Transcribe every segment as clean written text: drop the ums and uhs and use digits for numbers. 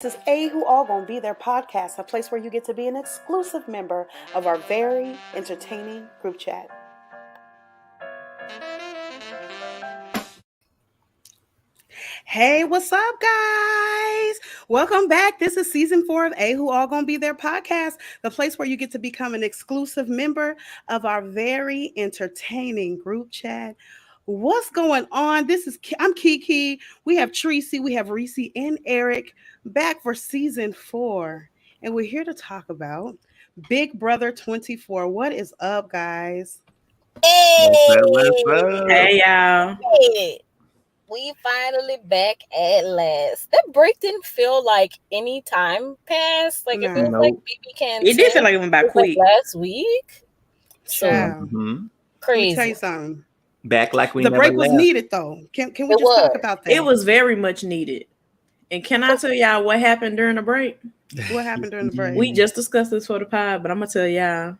This is A Who All Gonna Be Their podcast, a place where you get to be an exclusive member of our very entertaining group chat. Hey, what's up, guys? Welcome back. This is season 4 of A Who All Gonna Be Their podcast, the place where you get to become an exclusive member of our very entertaining group chat. What's going on? I'm Kiki. We have Tracy, we have Reese, and Eric back for season 4, and we're here to talk about Big Brother 24. What is up, guys? What's up? Hey y'all. Hey, we finally back at last. That break didn't feel like any time passed. Like it feels like BB Can. It did feel like it went by quick last week. So Let crazy. me tell you something. Back like we The never break was left. needed, though. Can we just talk about that? It was very much needed. And can I tell y'all what happened during the break? What happened during the break? We just discussed this for the pod, but I'm gonna tell y'all.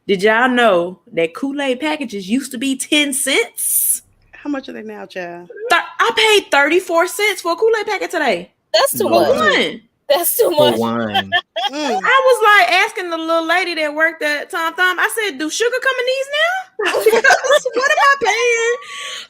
Did y'all know that Kool-Aid packages used to be 10 cents? How much are they now, child? I paid 34 cents for a Kool-Aid packet today. That's too much. That's too much. One. I was like asking the little lady that worked at Tom Thumb. I said, "Do sugar come in these now? What am I paying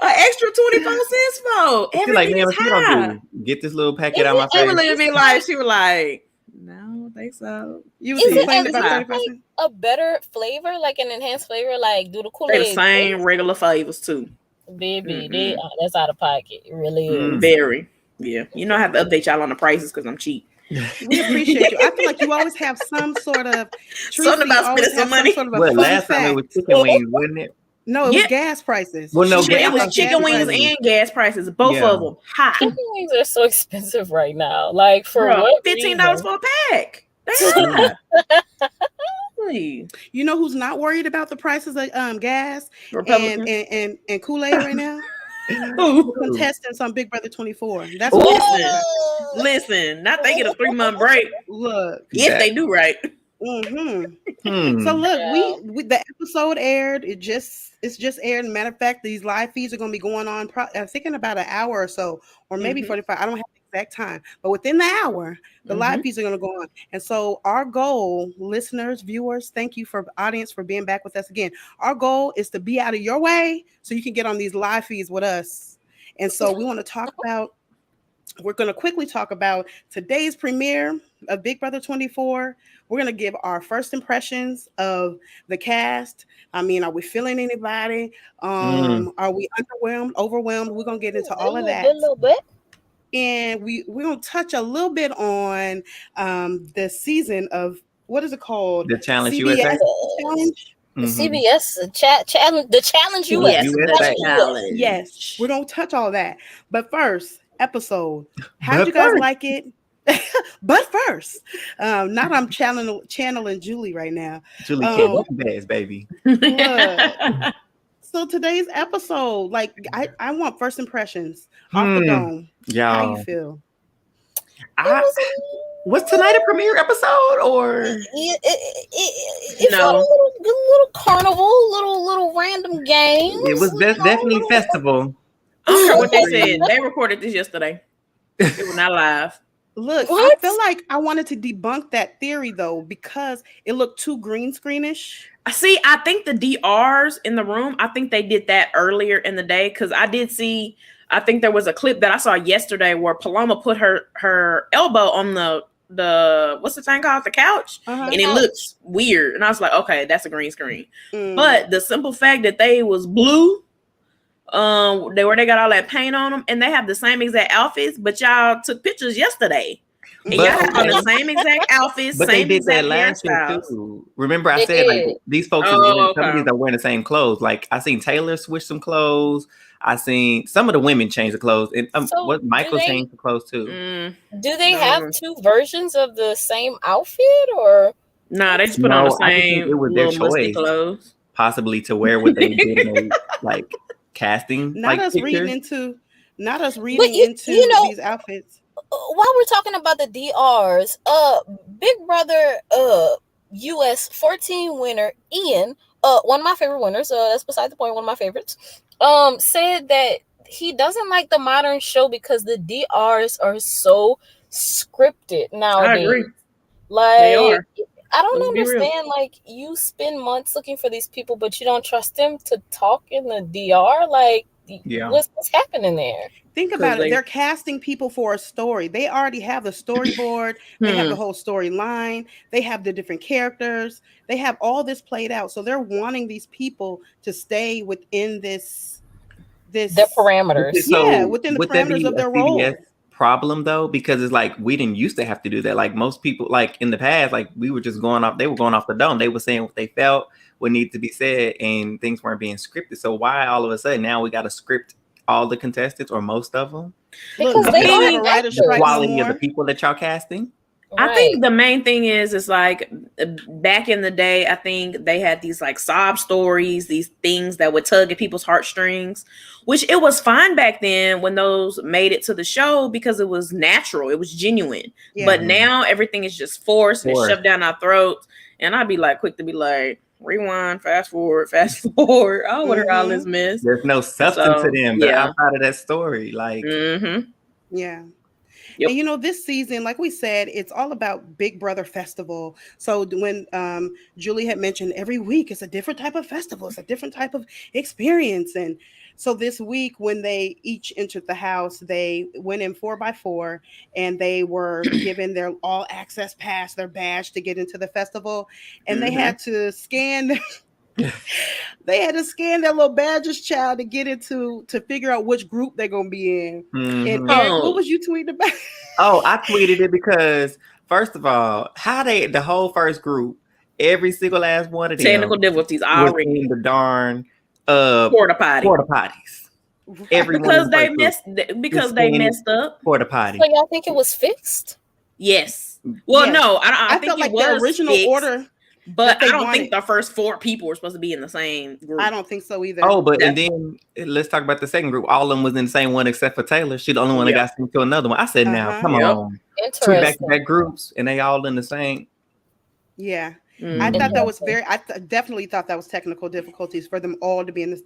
an extra 24 cents for? Everything Like, man, is what you high." gonna do? Get this little packet out of my She was face. looking at me like, she was like, "No, I don't think so." You was Is it complaining about like 30%? a better flavor, like an enhanced flavor? Like, do the They the Kool-Aid same regular flavors too. baby? That's out of pocket. It really is. Very. Yeah. You know, I have to update y'all on the prices because I'm cheap. We appreciate you. I feel like you always have some sort of Something about spending some money. Sort of a Well, fun last time it fact. was chicken wings, wasn't it? No, it was Yeah. gas prices. Well, no, It was chicken wings prices. and gas prices, both Yeah. of them high. Chicken wings are so expensive right now. Like for Bro, what $15 reason? for a pack. Damn. You know who's not worried about the prices of gas Republican. and Kool-Aid right now? Ooh. Contestants on Big Brother 24. That's Ooh. what Listen, not they get a 3-month break look. if they do right. So look, we the episode aired. It's just aired. Matter of fact, these live feeds are going to be going on. I'm thinking about an hour or so, or maybe 45. I don't have the exact time, but within the hour, the live feeds are going to go on. And so our goal, listeners, viewers, thank you for audience for being back with us again. Our goal is to be out of your way so you can get on these live feeds with us. And so we want to talk about. We're going to quickly talk about today's premiere of Big Brother 24. We're going to give our first impressions of the cast. I mean, are we feeling anybody? Are we underwhelmed, overwhelmed? We're going to get into all of that. A little bit. And we're going to touch a little bit on the season of, what is it called? The Challenge CBS USA? Challenge? CBS challenge, the Challenge US. Challenge. Yes, we're going to touch all that. But first, episode. How did you guys like it? But first, not I'm channeling Julie right now. Julie can't best, baby. So today's episode, like I want first impressions off the dome. Y'all. How you feel? Was tonight a premiere episode or it felt a little carnival, little random game. it was definitely festival. I don't care what they said. They recorded this yesterday. It was not live. Look, I feel like I wanted to debunk that theory though because it looked too green screenish. See, I think the DRs in the room, I think they did that earlier in the day because I did see. I think there was a clip that I saw yesterday where Paloma put her elbow on the what's the thing called, the couch, and it looks weird. And I was like, okay, that's a green screen. But the simple fact that they was blue. They got all that paint on them, and they have the same exact outfits. But y'all took pictures yesterday, and y'all have on the same exact outfits. But same they did that exact last year hairstyles. too. Remember, I said like these folks, some of these are wearing the same clothes. Like I seen Taylor switch some clothes. I seen some of the women change the clothes, and what Michael changed the clothes too. Do they have two versions of the same outfit, or nah? They just put on the same. It was their musty choice, clotds. possibly to wear what they did in their, like casting. Not us pictures. reading into these outfits. While we're talking about the DRs, Big Brother US 14 winner Ian, one of my favorite winners, that's beside the point, one of my favorites, said that he doesn't like the modern show because the DRs are so scripted nowadays. I agree. Like, They are. I don't Let's be real. understand. Like, you spend months looking for these people, but you don't trust them to talk in the DR. Like, what's happening there? Think about it. They're casting people for a story. They already have the storyboard. They have the whole storyline. They have the different characters. They have all this played out. So they're wanting these people to stay within their parameters. Within the parameters of their role. Problem though, because it's like we didn't used to have to do that. Like most people, like in the past, like we were just going off. They were going off the dome. They were saying what they felt, what needed to be said, and things weren't being scripted. So why all of a sudden now we got to script all the contestants or most of them? Because they don't have a writer's strike. Quality of the people that y'all casting. I think the main thing is like back in the day, I think they had these like sob stories, these things that would tug at people's heartstrings, which it was fine back then when those made it to the show because it was natural. It was genuine. Yeah. But now everything is just forced and shoved down our throats. And I'd be like quick to be like, rewind, fast forward. I don't want to hear all this mess. There's no substance to them. They're outside of that story. Like, yeah. Yep. And you know, this season, like we said, it's all about Big Brother Festival. So when Julie had mentioned every week it's a different type of festival, it's a different type of experience. And so this week when they each entered the house, they went in 4x4 and they were given their all access pass, their badge to get into the festival. And they had to scan they had to scan their little badges, child, to get into to figure out which group they're gonna be in. And Eric, what was you tweeting about? I tweeted it because first of all, the whole first group, every single last one of them technical difficulties already in the darn porta potties. Because they messed up porta potty. So y'all think it was fixed? Yes. Well, no, I think felt like it was the original fixed. order. But I don't think the first 4 people were supposed to be in the same group. I don't think so either. Oh, but and then let's talk about the second group. All of them was in the same one except for Taylor. She's the only one that got sent to another one. I said, now, come on. 2 back-to-back groups, and they all in the same. Yeah. I thought that was definitely thought that was technical difficulties for them all to be in this,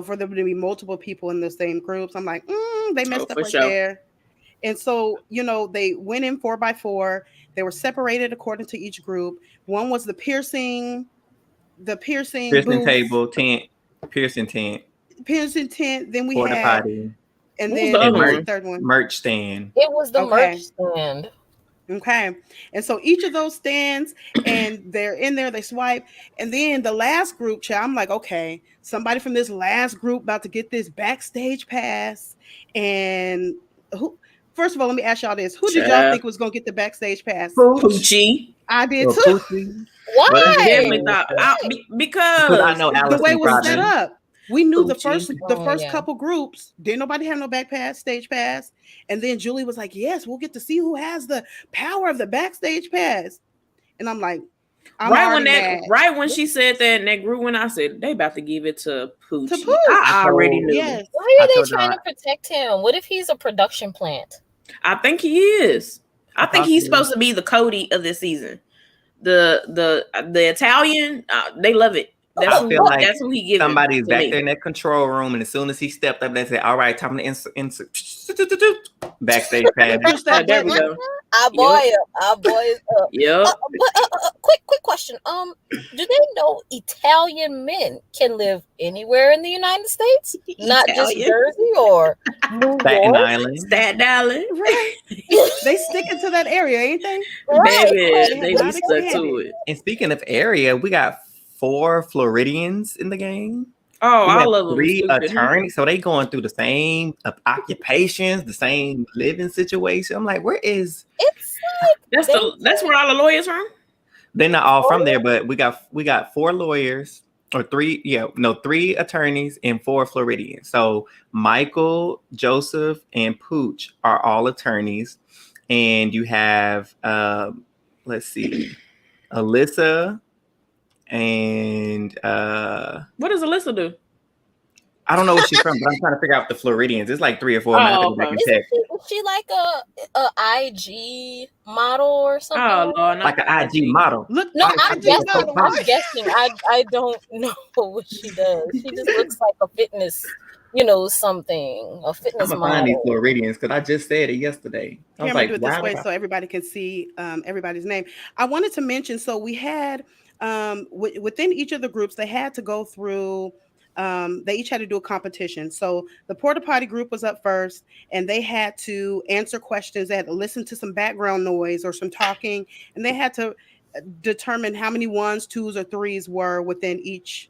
for them to be multiple people in the same groups. I'm like, they messed up there. And so, they went in 4x4. They were separated according to each group. One was the piercing table, tent, piercing tent. Then we porta had potty. And then the third one. Merch stand. It was the merch stand. Okay. And so each of those stands, and they're in there, they swipe. And then the last group chat, I'm like, okay, somebody from this last group about to get this backstage pass. And first of all, let me ask y'all this. Who did y'all think was going to get the backstage pass? Poochie. I did too. Why? Definitely thought because I know the way it was set up. We knew the first yeah. couple groups, didn't nobody have no backstage pass. And then Julie was like, yes, we'll get to see who has the power of the backstage pass. And I'm like, right when she said that in that group, when I said they about to give it to Poochie. I already knew. Yes. Why are they trying to protect him? What if he's a production plant? I think he is. I think he's supposed to be the Cody of this season. The Italian, they love it. That's who he gives. Somebody's back there in that control room, and as soon as he stepped up, they said, "All right, time to insert backstage pass." There we go. Our boy up. Yep. Quick question. Do they know Italian men can live anywhere in the United States, not just Jersey or New Staten York? Island? Staten Island, right? They sticking to that area, ain't they? Right. Baby, they be stuck to it. And speaking of area, we got 4 Floridians in the game. Oh, I love them. 3 attorneys, so they going through the same occupations, the same living situation. I'm like, where is? It's like that's where all the lawyers from. They're not all from there, but we got 4 lawyers or 3 attorneys and 4 Floridians. So Michael, Joseph, and Pooch are all attorneys, and you have let's see, Alyssa. And what does Alyssa do? I don't know where she's from, but I'm trying to figure out the Floridians. It's like 3 or 4. Is she like a IG model or something? Oh, Lord, like an IG model. Look, no, I'm guessing. I don't know what she does. She just looks like a fitness something, a fitness I'm gonna find these model. Floridians because I just said it yesterday. I Here, was I'm like, gonna do it this wow. way so everybody can see everybody's name. I wanted to mention, so we had within each of the groups, they had to go through. They each had to do a competition. So the porta potty group was up first, and they had to answer questions. They had to listen to some background noise or some talking, and they had to determine how many ones, twos, or threes were within each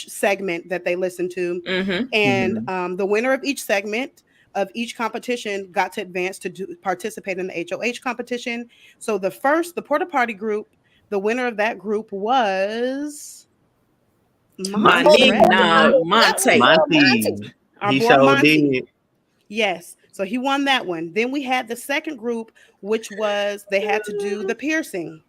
segment that they listened to. Mm-hmm. And the winner of each segment of each competition got to advance to participate in the HOH competition. So the porta potty group, the winner of that group was Monte. Our He boy showed Monty. did. Yes. So he won that one. Then we had the second group, which was they had to do the piercing.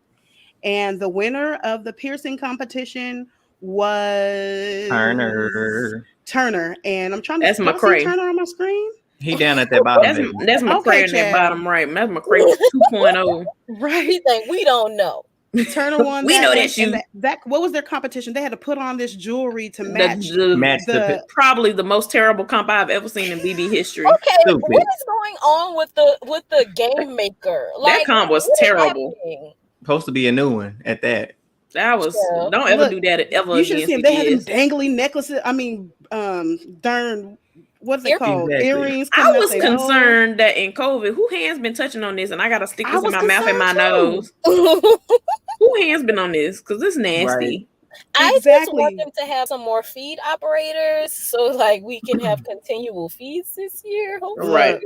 And the winner of the piercing competition was Turner. And I'm trying to see Turner on my screen. He down at that bottom. That's McCray in that bottom right. That's McCray 2.0. Right. He think we don't know. Turner won. We know that's you. That what was their competition? They had to put on this jewelry to match the probably the most terrible comp I've ever seen in BB history. Okay, what is going on with the game maker? That comp was terrible. Supposed to be a new one at that. That was don't ever do that ever. You should have seen they had them dangly necklaces. I mean, darn. What's it called? Exactly. Earrings. I was concerned that in COVID, who hands been touching on this, and I gotta stick this in my mouth and my nose. Who hands been on this? Because it's nasty. Right. I just want them to have some more feed operators, so like we can have continual feeds this year. Hopefully.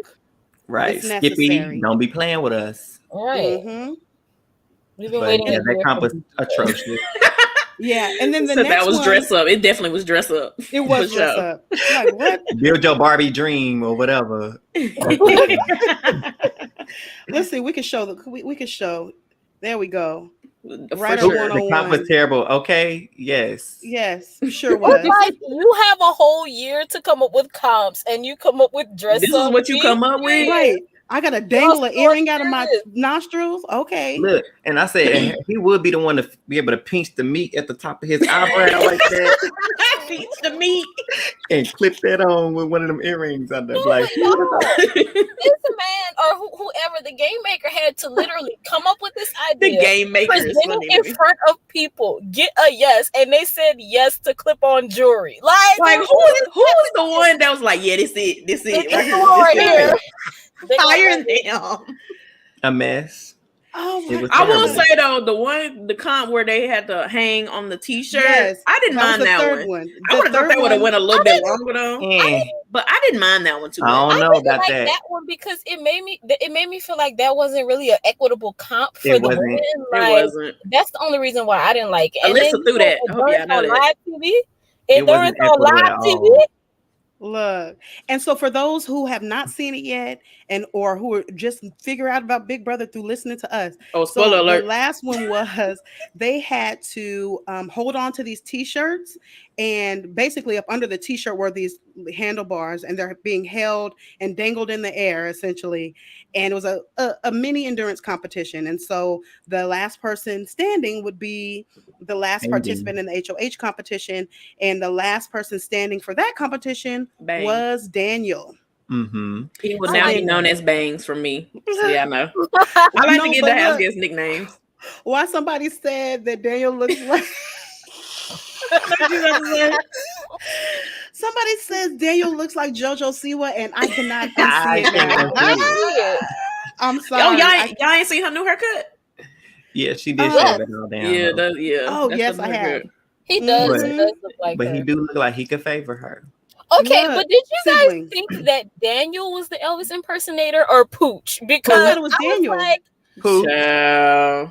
Right. Skippy, don't be playing with us. Right. Mm-hmm. We've been waiting. Yeah, that comp was atrocious. Yeah, and then so that was dress up. It definitely was dress up. It was dress up. Like what? Build your Barbie dream or whatever. Let's see. We can show we can show. There we go. Right, the comp was terrible. Okay. Yes, sure was. Like you have a whole year to come up with comps, and you come up with dress. This is what you come up with, right? I got to dangle an earring out of my nostrils. Okay. Look, and I said he would be the one to be able to pinch the meat at the top of his eyebrow like that. Pinch the meat and clip that on with one of them earrings on there. Like, this man or whoever the game maker had to literally come up with this idea. The game maker is funny in front of people, get a yes, and they said yes to clip on jewelry. Like who is the one that was like, yeah, this it right here. Hire them. A mess. Oh, I will say though, the comp where they had to hang on the t-shirt, I didn't mind that one. I would have thought that would have went a little bit longer though. But I didn't mind that one too. I don't know about that. That one because it made me feel like that wasn't really an equitable comp for the women. Like, it wasn't. That's the only reason why I didn't like it. Alyssa threw that. I hope y'all know that. Live TV. It wasn't on live TV. Look, and so for those who have not seen it yet, or who are just figure out about Big Brother through listening to us. Oh, spoiler alert! The last one was they had to hold on to these T-shirts, and basically up under the T-shirt were these handlebars, and they're being held and dangled in the air essentially. And it was a mini endurance competition, and so the last person standing would be the last participant in the HOH competition, and the last person standing for that competition was Daniel. Mm-hmm. He will now be known as Bangs from me. So yeah, I know. I like to get the house guest nicknames. Why somebody said that Daniel looks like somebody says Daniel looks like JoJo Siwa, and I cannot see it. I'm sorry. Oh, y'all ain't seen her new haircut? Yeah, she did shave it all down. Yeah. Oh, yes, I have. He does. He does look like but her. He do look like he could favor her. Okay, but did you guys think that Daniel was the Elvis impersonator or Pooch? Because I thought it was Daniel. Pooch. I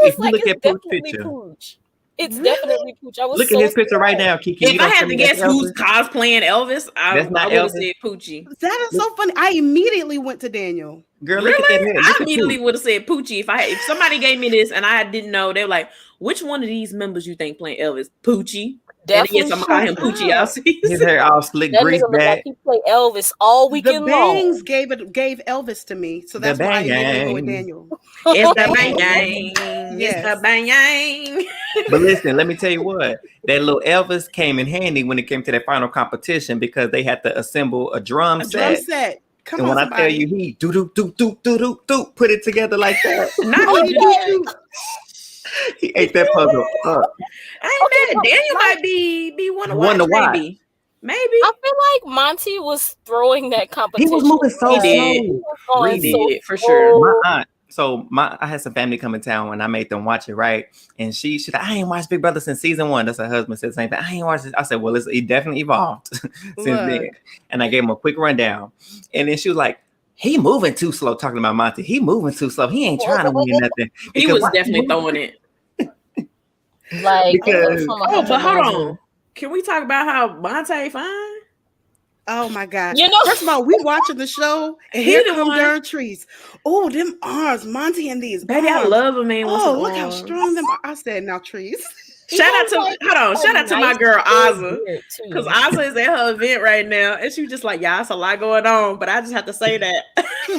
was like, it's definitely Pooch. It's definitely Pooch. I was look at his picture right now, Kiki. If I had to guess who's cosplaying Elvis, I would have said Poochie. That is so funny. I immediately went to Daniel. Girl, look at that. I immediately would have said Poochie if somebody gave me this and I didn't know. They were like, "Which one of these members you think playing Elvis?" Poochie. Definitely. yes, I'm gonna call him Poochie all His season. hair all slick, That greased nigga look like back. he play Elvis all The weekend bangs long. gave Elvis to me, so The that's why I bang immediately go with gang. Daniel. It's the Bang bang gang. gang. Yes. It's the bang gang. But listen, let me tell you what. That little Elvis came in handy when it came to that final competition because they had to assemble a drum A set. drum set. Come And on, when I tell you somebody. he do put it together like that. Not Oh, he he do. do. He ate that puzzle up. I ain't mad. Daniel might be one to watch, maybe. Maybe. I feel like Monty was throwing that He competition. was moving so He did. slow. He was going Really? so did, for sure. My aunt. So I had some family come in town when I made them watch it, right? And she's like, I ain't watched Big Brother since season 1. That's her husband said the same thing. I ain't watched it. I said, well, it definitely evolved since then. Look. And I gave him a quick rundown. And then she was like, he moving too slow, talking about Monty. He moving too slow. He ain't trying to win nothing. He Because was why- definitely throwing it. like Because- Oh, but hold on. Can we talk about how Monte fine? Oh my God. You know, First of all, we watching the show and He here the come one- darn trees. Oh, them arms, Monty and these Baby, I arms. love a man. with Oh, some look how arms. strong them are. I said, now trees. Shout out to Like, shout out to my nice girl big Aza. beard, too. Because Aza is at her event right now. And she was just like, yeah, it's a lot going on. But I just have to say that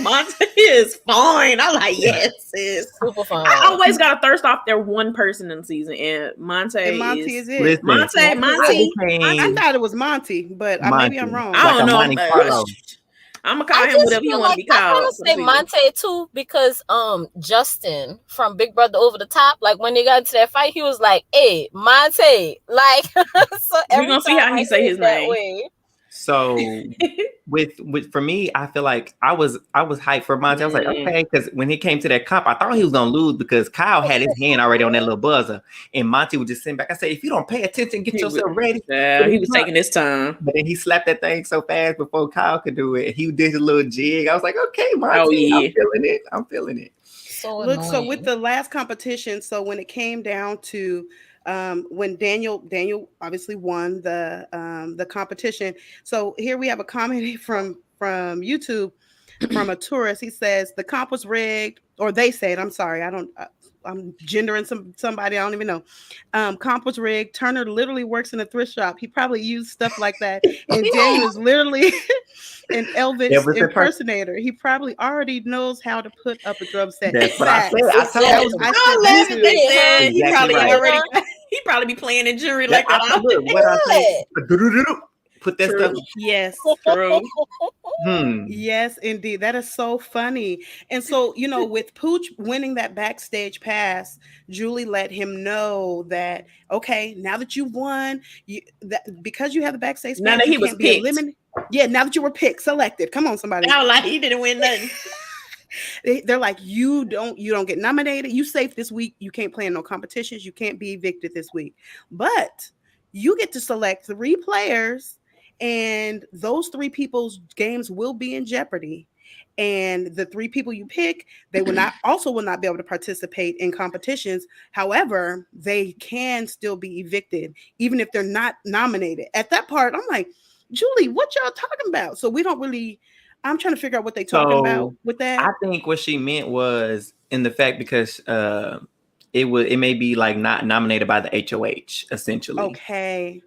Monte is fine. I'm like, yes, sis. super fun. I always got to thirst off their one person in the season. And Monte, And Monty is it. Listen, Monte. I thought it was Monty, but maybe I'm Monty. wrong. I don't Like a know. Monte Carlo. I'm going to call I him just whatever he feel want to like be called. I want to for the say season. Monte too because Justin from Big Brother Over the Top, like when they got into that fight, he was like, "Hey, Monte," like so every gonna see time how he I say hear his it that name. way. So with for me, I feel like I was hyped for Monty. I was like, okay, because when he came to that comp, I thought he was gonna lose because Kyle had his hand already on that little buzzer, and Monty was just sitting back. I said, if you don't pay attention, get yourself ready. Yeah, he was taking his time. But then he slapped that thing so fast before Kyle could do it. He did a little jig. I was like, okay, Monty, Oh, yeah. I'm feeling it. So Look, so annoying. with the last competition, so when it came down to when Daniel obviously won the competition. So here we have a comment from YouTube from a tourist. He says the comp was rigged, or they said, I'm sorry, I'm gendering somebody I don't even know. Comp was rigged. Turner literally works in a thrift shop. He probably used stuff like that. And Daniel is literally an Elvis impersonator. He probably already knows how to put up a drum set. That's what I said. I told That you. was- I I said love that it. too. They said he Exactly probably right. already he probably be playing in jury like that. Look, what I say? Put that True. stuff. Yes. True. Yes, indeed. That is so funny. And so, with Pooch winning that backstage pass, Julie let him know that, okay, now that you've won, because you have the backstage Now pass, that he you was can't be picked. eliminated. Yeah, now that you were picked, selected. Come on, somebody. I was like, he didn't win nothing. They're like, you don't get nominated. You safe this week. You can't play in no competitions. You can't be evicted this week. But you get to select 3 players, and those 3 people's games will be in jeopardy. And the 3 people you pick, they will not be able to participate in competitions. However, they can still be evicted, even if they're not nominated. At that part, I'm like, Julie, what y'all talking about? So we don't really. I'm trying to figure out what they talking about with that. I think what she meant was in the fact because it may be like not nominated by the HOH essentially. Okay.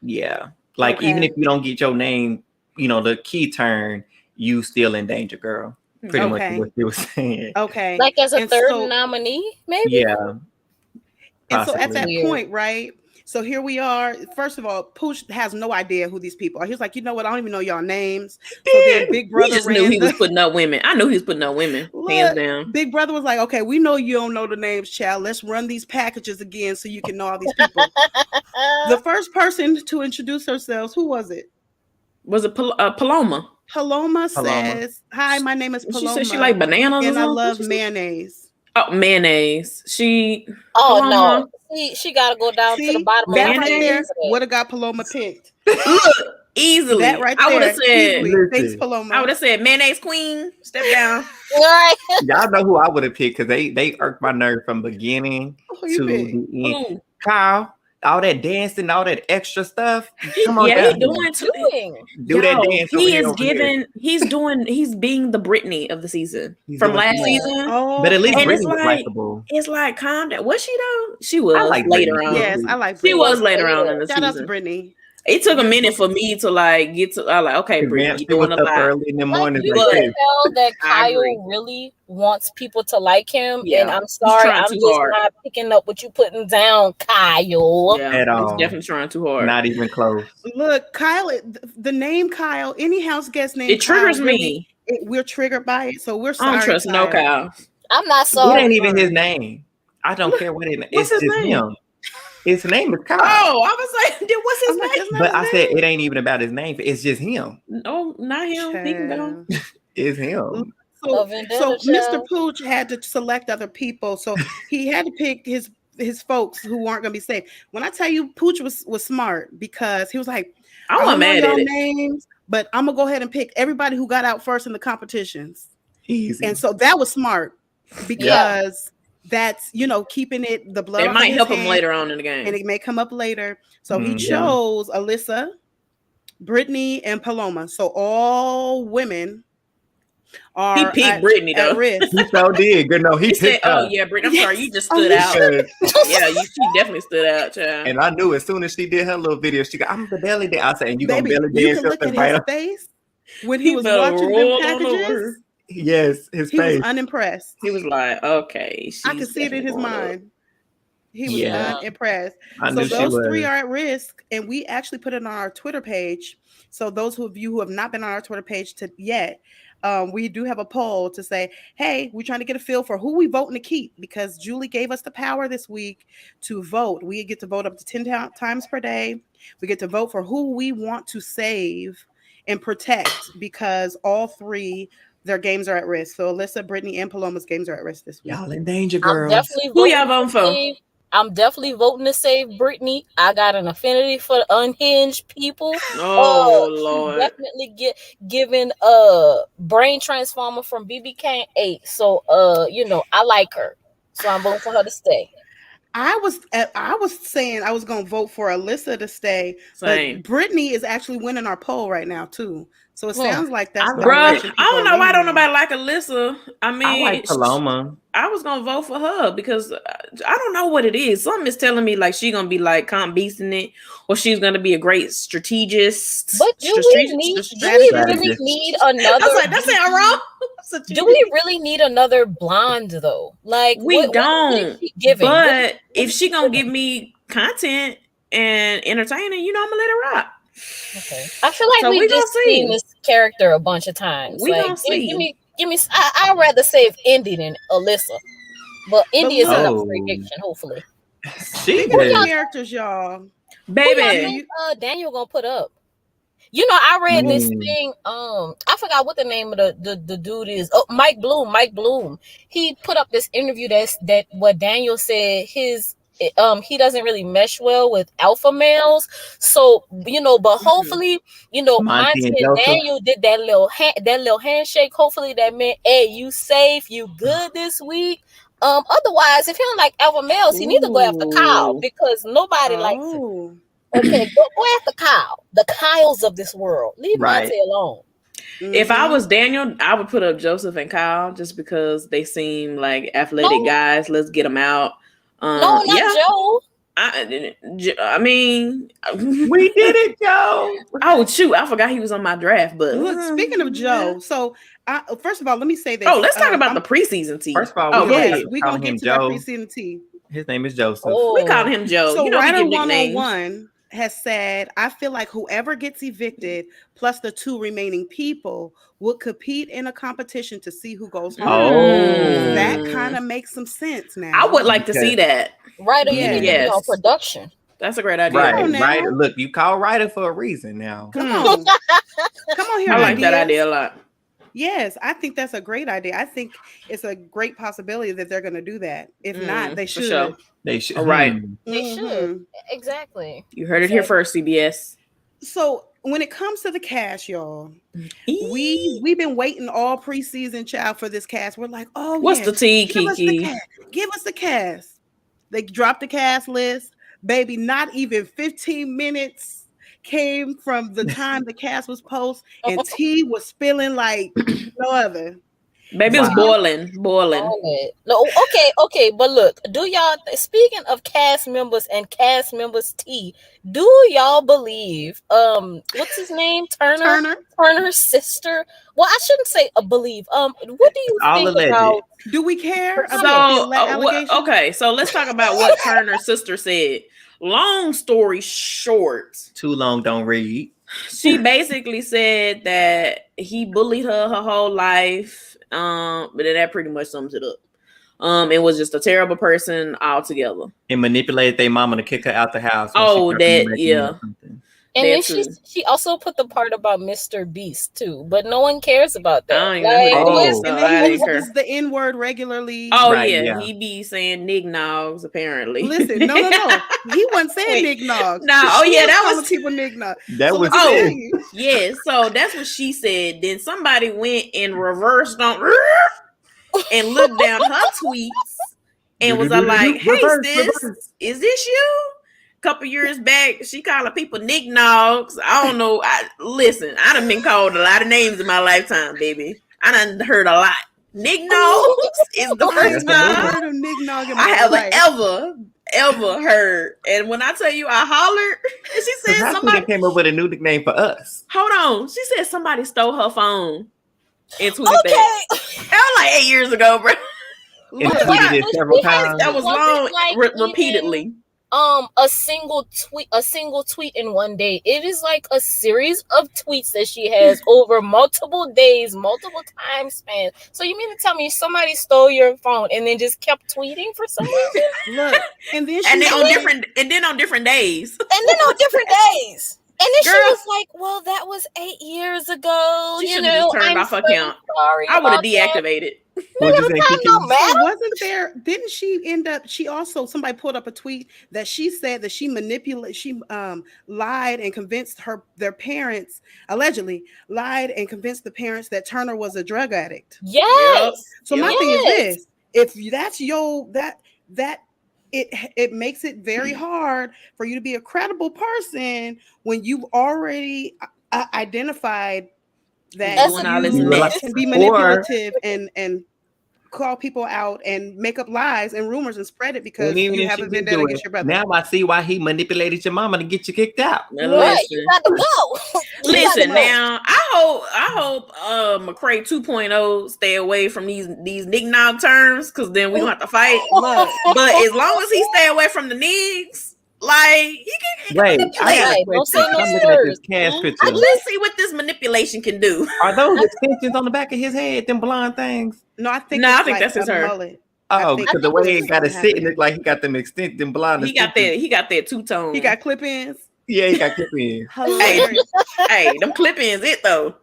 Yeah. Like even if you don't get your name, the key turn, you still in danger, girl. Pretty much what they were saying. Okay. Like as a And third so- nominee, maybe. Yeah. And so at that Weird. point, right? So here we are. First of all, Pooch has no idea who these people are. He's like, you know what? I don't even know y'all names. So then Big Brother He just knew he was the- putting up women. I knew he was putting up women, hands down. Big Brother was like, okay, we know you don't know the names, child. Let's run these packages again so you can know all these people. The first person to introduce herself, who was it? Was it Paloma? Paloma says, hi, my name is Paloma. She said she like bananas and or I something? love She said- mayonnaise. Oh, mayonnaise. Oh Paloma. no, she got to go down to the bottom of that the right mayonnaise? there today. would have got Paloma picked. Look, easily. That right there. I would have said. easily. Listen. Thanks, Paloma. I would have said mayonnaise queen. Step down. Right. Y'all know who I would have picked because they irked my nerve from beginning Who you to pick? the end. Ooh. Kyle, all that dancing, all that extra stuff. Come on, Yeah, down he's here. doing Doing. Do that Yo, dance. over he here, is over here. giving. He's being the Britney of the season He's from doing last too much. season. Oh, But at least And Brittany it's was like- likable. It's like calm down. Was she though? She was like later Britney. on. yes, I like She Brittany. was later on in the Shout out to season. Brittany. It took a minute for me to like get to. I like okay, Brittany, She you was doing a up lot. early in the Like, morning. you Like But- can this. tell that I agree. Kyle really wants people to like him, Yeah, and I'm he's sorry, trying I'm too just hard. not picking up what you putting down, Kyle. Yeah, At he's all. definitely trying too hard. Not even close. Look, Kyle, the name Kyle, any house guest name It triggers Kyle, me. we're triggered by it, so we're I sorry. don't trust no Kyle. I'm not It sorry. ain't even his name. I don't care what it is. What's It's his just name? him. His name is Kyle. Oh, I was like, what's his I'm like, name? that's not But his I name. said it ain't even about his name. It's just him. No, not him. He can go. Child. It's him. So, A vendetta, so Mr. child. Pooch had to select other people, so he had to pick his folks who weren't going to be safe. When I tell you, Pooch was smart because he was like, I I wasn't don't know mad y'all at it. names, but I'm gonna go ahead and pick everybody who got out first in the competitions, Easy. and so that was smart because that's keeping it the blood. It off might of his help him hands, later on in the game. and it may come up later. So he Yeah. chose Alyssa, Brittany, and Paloma. So all women are He picked at, Brittany, at though. risk. He so did. Good. No, he He said, picked "Oh her. yeah, Brittany. I'm sorry, you just Oh, stood you out. Because- Yeah, she definitely stood out, child." and I knew as soon as she did her little video, she got, I'm the belly dance. I said, and you gonna Baby, belly you dance can look just at right his up. face when he was better watching roll them on over packages. her. Yes, his He was face. unimpressed. He was like, "Okay." I could she's see it in his definitely going up. mind. He was Yeah. unimpressed. I So knew she those was. three are at risk, and we actually put it on our Twitter page. So those of you who have not been on our Twitter page yet, we do have a poll to say, hey, we're trying to get a feel for who we voting to keep because Julie gave us the power this week to vote. We get to vote up to 10 times per day. We get to vote for who we want to save and protect because all three, their games are at risk. So Alyssa, Brittany, and Paloma's games are at risk this week. Y'all in danger, I'm girls. definitely Who y'all voting voting for? save. I'm definitely voting to save Brittany. I got an affinity for the unhinged people. Oh She's Lord. definitely given brain transformer from BB King 8. So I like her. So I'm voting for her to stay. I was saying I was going to vote for Alyssa to stay, Same. but Brittany is actually winning our poll right now too. So it Hmm. sounds like that's the Bruh, direction I don't people know why are don't leaning. nobody like Alyssa. I mean, I like Paloma. I was gonna vote for her because I don't know what it is. Something is telling me like she's gonna be like Comp Beast in it, or she's gonna be a great strategist. But do we really strategist. need I another? was like, that's not wrong. Do we really need another blonde though? Like We what is don't. she giving? But if she gonna give me content and entertaining, I'm gonna let her rock. Okay. I feel like So we we gonna just see. seen this character a bunch of times. We like, gonna see. Give me. I'd rather save Indy than Alyssa, but Indy is in look- a prediction. Hopefully, She Speaking of did. characters, y'all. who y'all Baby. think Daniel gonna put up? I read this Mm. thing. I forgot what the name of the dude is. Oh, Mike Bloom. Mike Bloom. He put up this interview that what Daniel said he doesn't really mesh well with alpha males. So but hopefully Monty and Joseph. Daniel did that little handshake. Hopefully that meant, hey, you safe, you good this week. Otherwise, if he don't like alpha males, he need to go after Kyle Ooh. because nobody likes him. Oh. Okay, go after Kyle. The Kyles of this world. Leave Right. Monty alone. If I Mhm. was Daniel, I would put up Joseph and Kyle just because they seem like athletic No. guys. Let's get them out. No, not Joe. I mean, We did it, Joe. oh shoot, I forgot he was on my draft. But Look, speaking of Joe, so first of all, let me say this. oh, let's talk about I'm- the preseason team. First of all, oh, we go gonna ahead. Yes, we're call gonna him get to that Joe. preseason team. His name is Joseph. Oh. We called him Joe. So we Writer give nicknames. 101 has said, I feel like whoever gets evicted plus the two remaining people will compete in a competition to see who goes home. Oh. That kind of makes some sense now. I would like to see that. Ryder, you Yeah. need to be Yes. on production. That's a great idea. Right, on now. right. Look, you call Ryder for a reason now. Come on. Come on here. I like that ideas. idea a lot. Yes, I think that's a great idea. I think it's a great possibility that they're going to do that. If not, they for should. sure. They should. All right. They Mhm. should. Exactly. You heard it here first, CBS. So when it comes to the cast, y'all, we've been waiting all preseason, child, for this cast. We're like, oh, What's yeah, the tea, give us the Kiki? cast. Give us the cast. They dropped the cast list. baby, not even 15 minutes came from the time the cast was post, and tea was spilling like no other. Baby, it was boiling. No, okay, but look, do y'all speaking of cast members and cast members tea, do y'all believe what's his name? Turner's sister? Well, I shouldn't say believe. What do you think about? Do we care So about okay, so let's talk about what Turner's sister said. Long story short, too long don't read. She basically said that he bullied her whole life. But then that pretty much sums it up. It was just a terrible person altogether. And manipulated their mama to kick her out the house. Oh, that yeah. And then she also put the part about Mr. Beast too, but no one cares about that. I don't even know and he uses the N word regularly. Oh right, yeah, he be saying nignogs apparently. Listen, no, he wasn't saying nignogs. No, that was people nignog. That was yeah. So that's what she said. Then somebody went and reversed on and looked down her tweets and was like, "Hey, sis, is this you?" Couple years back, she calling people knick-knocks. I don't know. Listen, I done been called a lot of names in my lifetime, baby. I done heard a lot. Knick-knocks is the first time I have ever heard. And when I tell you I hollered, and she said somebody came up with a new nickname for us. Hold on. She said somebody stole her phone and tweeted that. That was like 8 years ago, bro. And tweeted it several times. That was long, repeatedly. A single tweet in one day. It is like a series of tweets that she has over multiple days, multiple time spans. So you mean to tell me somebody stole your phone and then just kept tweeting for some reason? Look, and then on different days. And then she was like, "Well, that was 8 years ago. She should have just turned off her account. I would have deactivated." Wasn't there? Didn't she end up? She also somebody pulled up a tweet that she said that she lied and convinced their parents, allegedly lied and convinced the parents that Turner was a drug addict. Yes. So my thing is this: if that's it makes it very hard for you to be a credible person when you've already identified that you can be manipulative and call people out and make up lies and rumors and spread it because you haven't been there against your brother. Now I see why he manipulated your mama to get you kicked out. Right, you got to go. Listen, now I hope McCray 2.0 stay away from these knick-knock terms because then we don't have to fight. But as long as he stay away from the niggas, like he can. Wait, I'm looking at this cash picture. Let's see what this manipulation can do. Are those extensions on the back of his head? Them blonde things? No, I think that's his hair. Mullet. Oh, because the way he got it sitting, it's like he got them extended blonde. He got that two-tone. He got clip-ins. Yeah, he got clip-ins. hey, them clip-ins, it though.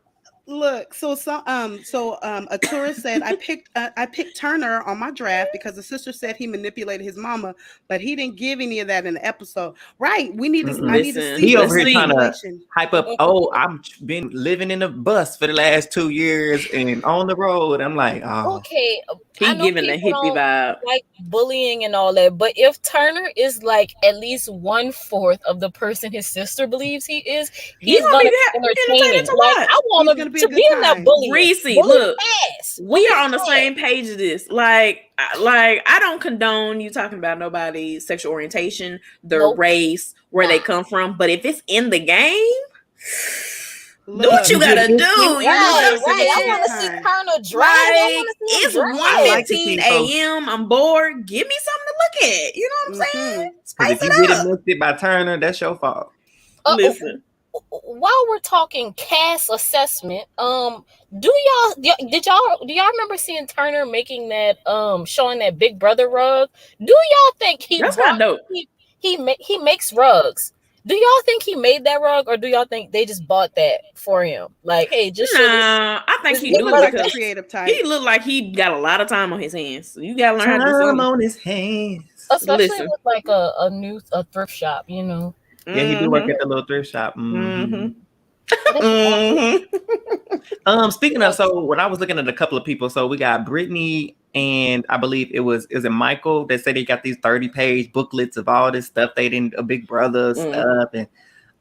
Look, so a tourist said I picked Turner on my draft because the sister said he manipulated his mama, but he didn't give any of that in the episode. Right? I need to see. He over here trying to hype up. Oh, I've been living in a bus for the last 2 years and on the road. I'm like, okay. He giving the hippie vibe, like bullying and all that. But if Turner is like at least 1/4 of the person his sister believes he is, he's gonna be entertaining. Like I want him to be in that bully. Reese, look, we are on the same page of this. Like I don't condone you talking about nobody's sexual orientation, their race, where they come from. But if it's in the game. Do what you gotta do. Right. I want to see Turner drive. It's 1:15 a.m. I'm bored. Give me something to look at. You know what I'm saying? If you get missed it by Turner, that's your fault. Listen. While we're talking cast assessment, do y'all remember seeing Turner making that showing that Big Brother rug? Do y'all think he makes rugs? Do y'all think he made that rug, or do y'all think they just bought that for him? Like, hey, just I think he looks like a creative type. He looked like he got a lot of time on his hands. So you gotta learn how to do something on his hands, especially with like a thrift shop, you know. Yeah, he do work at the little thrift shop. Speaking of, so when I was looking at a couple of people, so we got Brittany and I believe is it Michael that said they got these 30-page booklets of all this stuff they didn't Big Brother stuff, and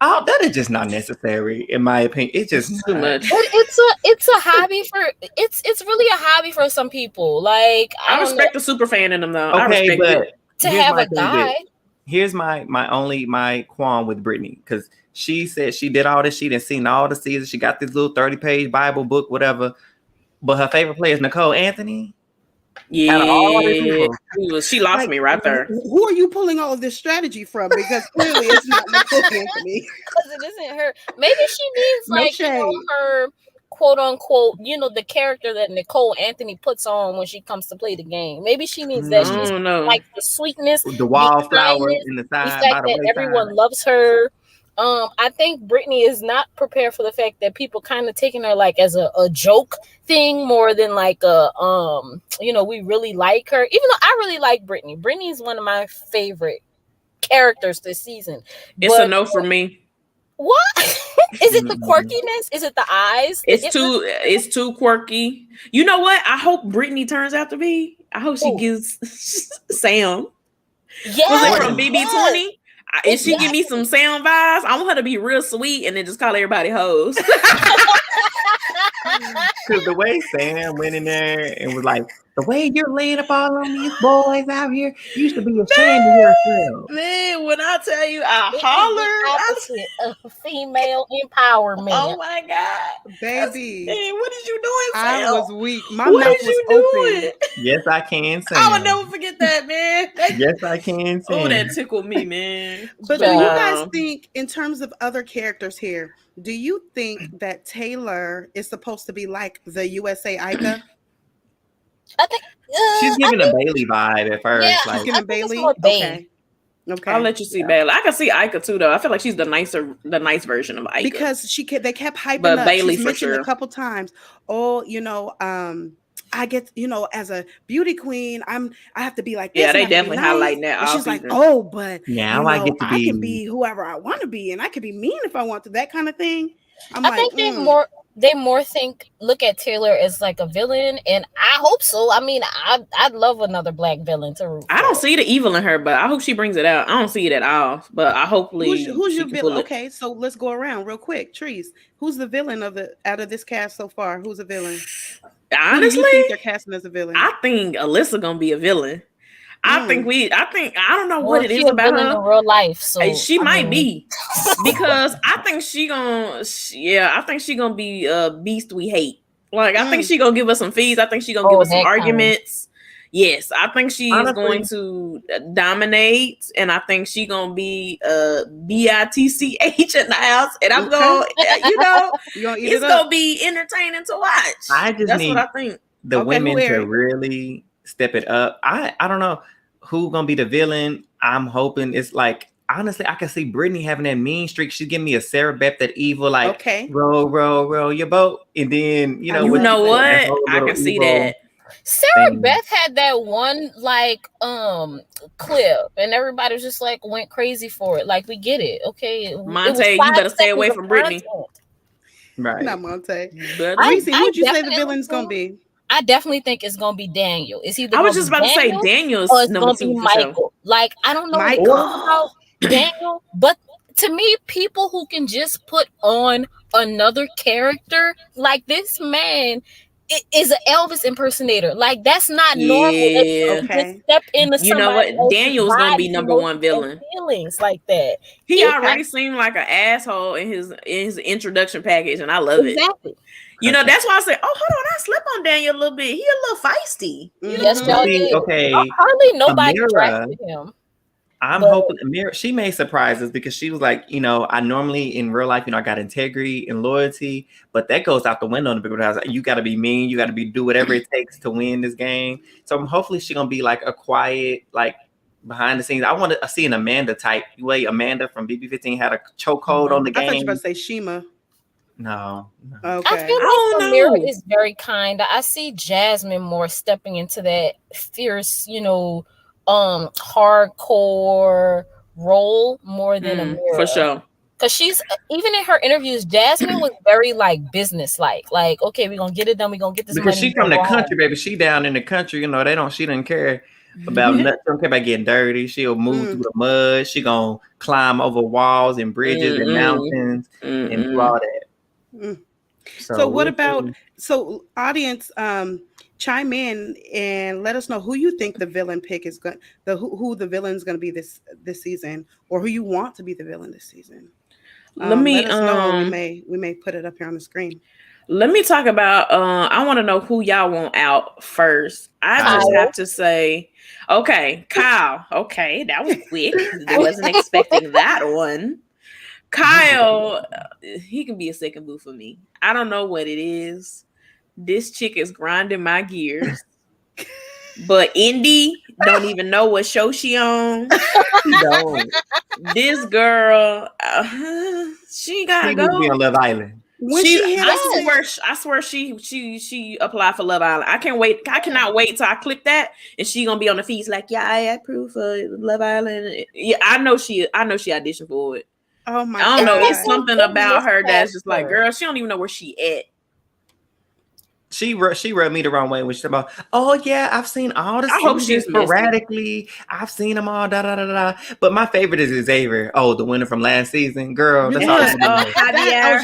that is just not necessary in my opinion. It's just too much. But it's a hobby for it's really a hobby for some people. Like I respect the super fan in them though. Okay, but to have a guide. Here's my qualm with Brittany, because she said she did all this, she didn't seen all the seasons, she got this little 30-page Bible book, whatever. But her favorite player is Nicole Anthony. Yeah, she lost me right there. Who are you pulling all of this strategy from? Because clearly it's not Nicole Anthony. Because it isn't her. Maybe she means like her quote unquote, the character that Nicole Anthony puts on when she comes to play the game. Maybe she means that she's like the sweetness, the wallflower in the side, the fact that everyone loves her. I think Brittany is not prepared for the fact that people kind of taking her like as a joke thing more than like we really like her. Even though I really like Brittany. Brittany is one of my favorite characters this season. It's a no for me. What? Is it the quirkiness? Is it the eyes? It's too quirky. You know what? I hope Brittany turns out to be. I hope she gives Sam. Yeah, from BB20. If she give me some Sam vibes, I want her to be real sweet and then just call everybody hoes. Because the way Sam went in there and was like, the way you're laying up all on these boys out here, you should be ashamed of yourself. Man, when I tell you, I hollered. Opposite of female empowerment. Oh my God, baby! Man, what did you doing, Sam? I was weak. My mouth was open. Yes, I can, Sam. I will never forget that, man. Yes, I can, Sam. Oh, that tickled me, man. But do you guys think, in terms of other characters here, do you think that Taylor is supposed to be like the USA Ica? I think she's giving a Bailey vibe at first. Yeah, like, she's giving Bailey. Okay. I'll let you see Bailey. I can see Ica too, though. I feel like she's the nice version of Ica because they kept hyping but up. Bailey she's for mentioned sure a couple times. Oh, I get, as a beauty queen, I have to be like this. Yeah, they definitely highlighting that. And she's season. like, oh, but now I can be whoever I want to be, and I can be mean if I want to. That kind of thing. I think they more look at Taylor as like a villain, and I hope so. I mean, I'd love another black villain to root for. I don't see the evil in her, but I hope she brings it out. I don't see it at all, but I hopefully who's your villain? Okay, so let's go around real quick. Trees, who's the villain out of this cast so far? Who's a villain? Honestly, who do you think they're casting as a villain? I think Alyssa gonna be a villain. I don't know what it is about her in real life. So she might be because I think she gonna be a beast we hate. Like I think she gonna give us some fees. I think she gonna give us some arguments. Yes, I think she's going to dominate, and I think she gonna be BITCH in the house, and I'm going. It's gonna be entertaining to watch. That's what I think. The women to really step it up. I don't know who's gonna be the villain. I'm hoping it's like, honestly, I can see Brittany having that mean streak. She's giving me a Sarah Beth, that evil, like row your boat, and then you know what? I can see that. Sarah Beth had that one like clip, and everybody was just like went crazy for it. Like, we get it, okay? Monte, you better stay away from Brittany. Right, not Monte. But Reese, who'd you say the villain's gonna be? I definitely think it's gonna be Daniel. Is he? I was just about to say Daniel's or it's gonna be Michael. Like, I don't know about Daniel, but to me, people who can just put on another character, like this man is an Elvis impersonator. Like, that's not normal. Just step into you know what? Daniel's gonna be number one villain. Feelings like that. He already seemed like an asshole in his introduction package, and I love it. You know, that's why I said, "Oh, hold on, I slept on Daniel a little bit. He a little feisty." Yes, y'all did. Okay, hardly nobody attracted him. I'm hoping Amira, she may surprise us, because she was like, I normally in real life, I got integrity and loyalty, but that goes out the window in the Big Brother house. You got to be mean. You got to do whatever it takes to win this game. So hopefully she's going to be like a quiet, like behind the scenes. I want to see an Amanda type. Way Amanda from BB15 had a chokehold on the game. I thought you were about to say Shima. No. Okay. I feel like Amira is very kind. I see Jasmine more stepping into that fierce, hardcore role more than Amira. For sure. Because she's even in her interviews, Jasmine was very like business-like. Like, okay, we're gonna get it done. We're gonna get this because money. she from the country, baby. She down in the country. You know, she didn't care about nothing. She don't care about getting dirty. She'll move through the mud. She gonna climb over walls and bridges and mountains and do all that. So what about audience? Chime in and let us know who you think the villain pick is going. Who the villain's going to be this season, or who you want to be the villain this season. Let us know. We may put it up here on the screen. Let me talk about. I want to know who y'all want out first. I just have to say, okay, Kyle. Okay, that was quick. I wasn't expecting that one. Kyle, he can be a second boo for me. I don't know what it is. This chick is grinding my gears. But Indy don't even know what show she on. This girl, she gotta go. Be on Love Island. I swear she applied for Love Island. I can't wait. I cannot wait till I clip that and she gonna be on the feeds like, yeah, I approve for Love Island. Yeah, I know she auditioned for it. Oh my! I don't know. It's something about her that's just like, girl, she don't even know where she at. She rubbed me the wrong way when she's about, oh yeah, I've seen all the seasons sporadically. I've seen them all, da da da da. But my favorite is Xavier. Oh, the winner from last season, girl. That's all. Javier,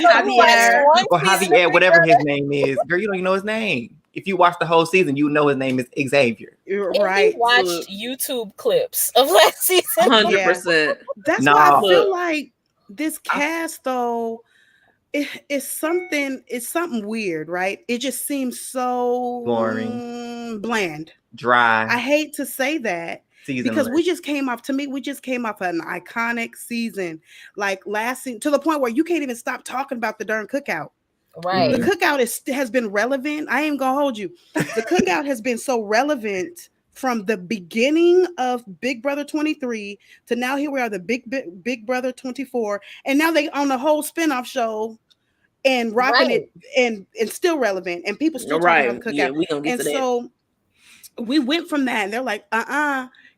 or Javier, whatever his name is. Girl, you don't even know his name. If you watch the whole season, you know his name is Xavier. You're right. Watched YouTube clips of last season. 100%. That's why I feel like this cast though. It's something weird, right? It just seems so boring, bland, dry. I hate to say that because we just came off an iconic season, like last season, to the point where you can't even stop talking about the darn cookout. Right. The cookout has been relevant. I ain't gonna hold you. The cookout has been so relevant from the beginning of Big Brother 23 to now here we are, the Big Brother 24, and now they on the whole spinoff show and rocking it and still relevant and people still talking about the cookout. Yeah, we gonna get to that. So we went from that and they're like,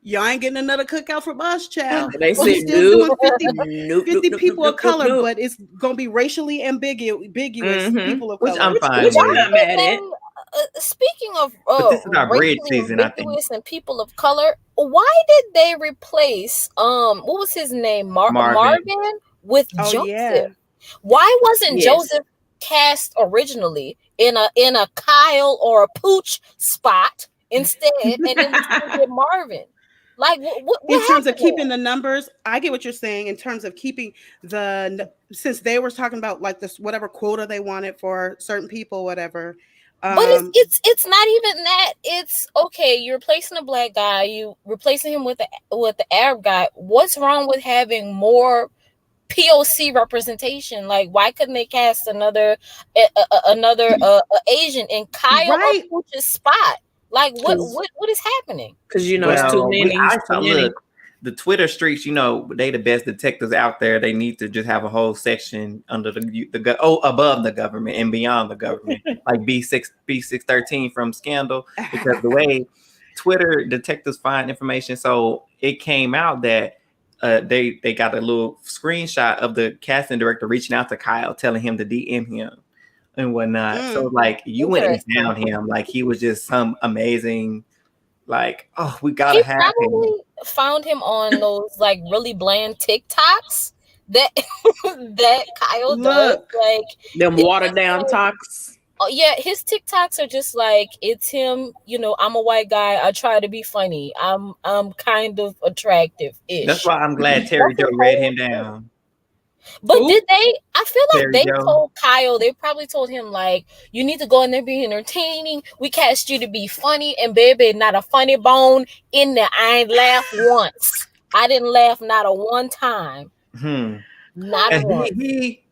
y'all ain't getting another cookout from us, child. They said still doing 50 people of color, but it's gonna be racially ambiguous people of color. Which I'm fine with. I'm not mad at. Speaking of this is our bridge season, I think. And people of color, why did they replace what was his name? Marvin with Joseph? Yeah. Why wasn't Joseph cast originally in a Kyle or a Pooch spot instead, and then with Marvin? Like what in terms of keeping the numbers, I get what you're saying. In terms of keeping since they were talking about like this whatever quota they wanted for certain people, whatever. But it's not even that. It's okay. You're replacing a black guy. You replacing him with the Arab guy. What's wrong with having more POC representation? Like, why couldn't they cast another Asian in Kyle or Pooch's spot? Like, what is happening? Because it's too many. Look, the Twitter streets, they the best detectives out there. They need to just have a whole section under above the government and beyond the government, like B613 from Scandal, because the way Twitter detectives find information. So it came out that they got a little screenshot of the casting director reaching out to Kyle, telling him to DM him and whatnot. So like you went and found him, like he was just some amazing. Like, oh, we gotta have him. Found him on those like really bland TikToks that Kyle does, like them watered down talks. Oh yeah, his TikToks are just like, it's him. I'm a white guy. I try to be funny. I'm kind of attractive-ish. That's why I'm glad Terry Joe read him down. But did they? I feel like they told Kyle. They probably told him like, you need to go in there, be entertaining. We cast you to be funny, and baby, not a funny bone in there. I ain't laughed once. I didn't laugh not a one time. Not once.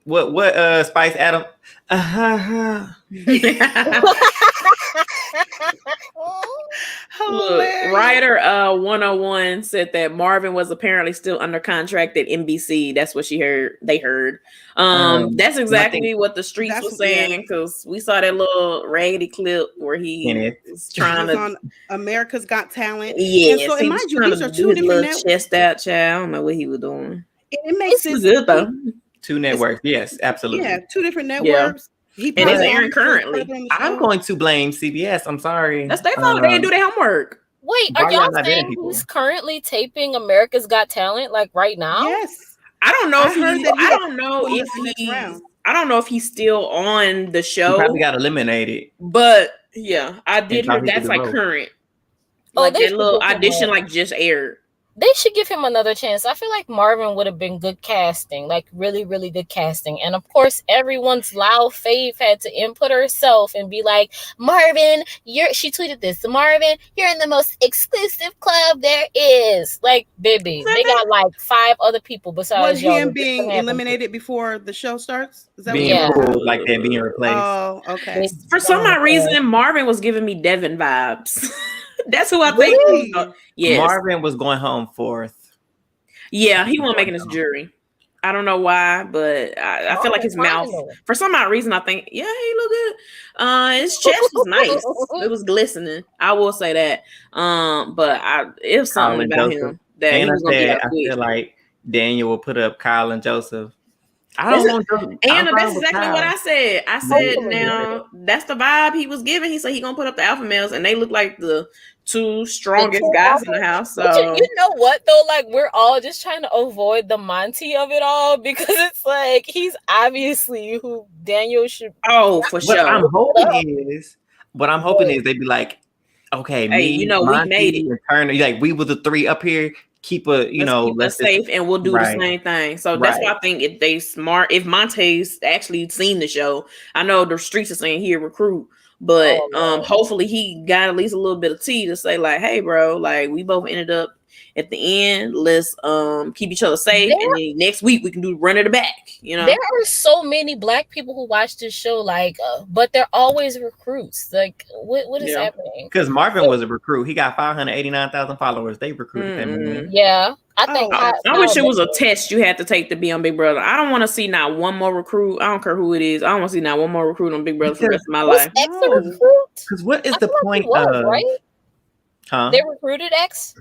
What Spice Adam? Look, Writer 101 said that Marvin was apparently still under contract at NBC. That's what they heard. That's exactly what the streets were saying, because we saw that little raggedy clip where he was trying to on America's Got Talent. Yeah, so in mind you, these are two different networks. Chest out, child. I don't know what he was doing. It makes it good though. 2 networks. Yes, absolutely. Yeah, 2 different networks. And it's airing currently. I'm going to blame CBS. I'm sorry. That's their fault. They didn't do their homework. Wait, Why are y'all y'all not vetting saying people? he's currently taping America's Got Talent like right now? Yes. I don't know if heard he's. that he I don't know going if to the next he's. round. I don't know if he's still on the He show. probably got eliminated. But yeah, I did thought hear he could that's do like both. current. Oh, Like they that should little give him audition a- like just aired. They should give him another chance. I feel like Marvin would have been good casting, like really, really good casting. And of course, everyone's loud fave had to input herself and be like, Marvin, she tweeted this. Marvin, you're in the most exclusive club there is. Like, baby, they got like 5 other people besides Was y'all. him being eliminated before the show starts? Is that Being what pulled like that, being replaced. Oh, okay. For some odd reason, Marvin was giving me Devin vibes. That's who I think. Really? Yes. Marvin was going home 4th. Yeah, he wasn't making his jury. I don't know why, but I feel like his mouth. For some odd reason, I think he looked good. His chest was nice. It was glistening. I will say that. But it was something about him that he was gonna be out I quick. feel like Daniel will put up Kyle and Joseph. I don't want Joseph. And that's exactly what I said. I said, now that's the vibe he was giving. He said he gonna put up the alpha males, and they look like the 2 strongest guys in the house. So you know what though? Like, we're all just trying to avoid the Monty of it all because it's like he's obviously who Daniel should. Oh, for sure. What I'm hoping is they be like, okay, hey, me, Monty, we made it. And Turner, like we were the 3 up here. Keep us safe, and we'll do the same thing. So that's why I think if they smart, if Monte's actually seen the show, I know the streets are saying he a recruit, but hopefully he got at least a little bit of tea to say like, hey, bro, like we both ended up at the end. Let's keep each other safe, and then next week we can do run it back. You know, there are so many Black people who watch this show, like, but they're always recruits. Like, what is happening? Because Marvin was a recruit. He got 589,000 followers. They recruited him. Yeah, I think. I wish it was a test you had to take to be on Big Brother. I don't want to see not one more recruit. I don't care who it is. I don't want to see not one more recruit on Big Brother for the rest of my life. X a recruit? Because what is the point of? Right? Huh? They recruited X.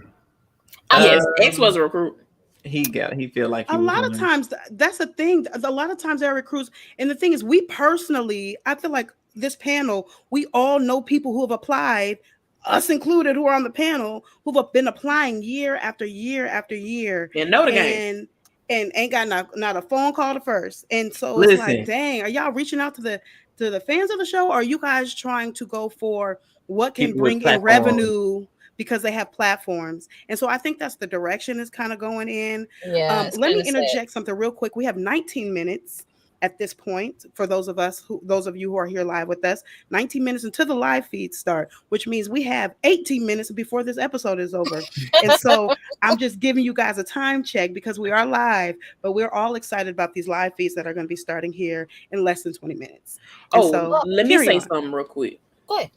Yes, X was a recruit. He feel like a lot of times that's the thing. A lot of times there are recruits, and the thing is, we personally, I feel like this panel, we all know people who have applied, us included, who are on the panel, who've been applying year after year after year, and know the game, and ain't got not a phone call to first. And so it's like, dang, are y'all reaching out to the fans of the show, or are you guys trying to go for what can bring in revenue? Because they have platforms. And so I think that's the direction it's kind of going in. Yeah, let me interject something real quick. We have 19 minutes at this point for those of you who are here live with us, 19 minutes until the live feeds start, which means we have 18 minutes before this episode is over. And so I'm just giving you guys a time check because we are live, but we're all excited about these live feeds that are going to be starting here in less than 20 minutes. And let me say something real quick. Go ahead.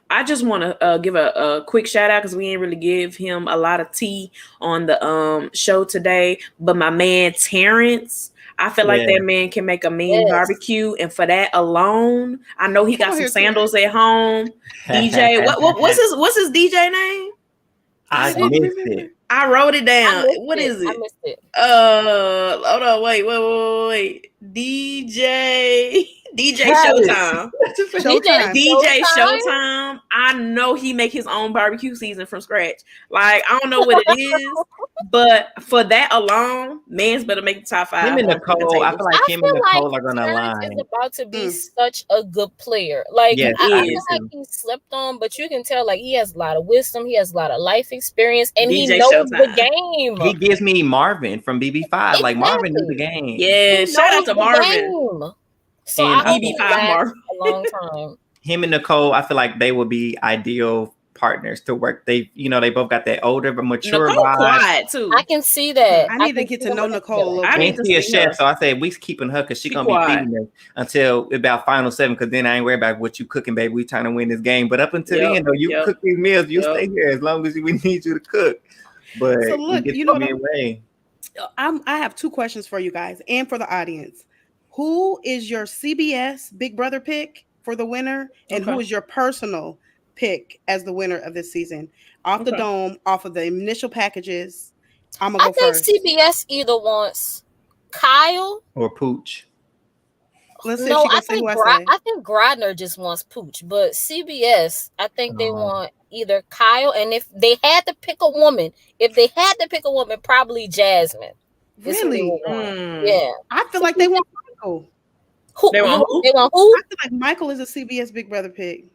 I just want to give a quick shout out because we didn't really give him a lot of tea on the show today. But my man Terrence, I feel like that man can make a mean barbecue, and for that alone, I know he got some sandals at home. DJ, what's his DJ name? I missed it. I wrote it down. What is it? I missed it. Hold on, wait. DJ Showtime. DJ Showtime. I know he make his own barbecue season from scratch. Like, I don't know what it is, but for that alone, man's better make the top 5. Him and Nicole, I feel like him and Nicole are gonna align. He's about to be such a good player. Like, I feel like he slept on, but you can tell like he has a lot of wisdom, he has a lot of life experience, and he knows the game. He gives me Marvin from BB5. Like, Marvin knew the game. Yeah, shout out to Marvin. So BB5 Marvin a long time. Him and Nicole, I feel like they would be ideal partners to work. They both got that older but mature vibe too. I can see that. I need to get to know Nicole. I need to see a chef, so I said we keeping her because she's gonna be feeding us until about final 7. Because then I ain't worried about what you cooking, baby. We trying to win this game. But up until the end, though, you cook these meals. You stay here as long as we need you to cook. But so look, you know what I have 2 questions for you guys and for the audience. Who is your CBS Big Brother pick for the winner, and who is your personal pick as the winner of this season? Off the dome, off of the initial packages. I'm gonna go first. I think CBS either wants Kyle or Pooch. Let's see if no, she gonna say who I say. I think Grodner just wants Pooch, but CBS, I think they want either Kyle, and if they had to pick a woman, probably Jasmine. Really? Yeah. I feel like they want Michael. They want who? They want who? I feel like Michael is a CBS Big Brother pick.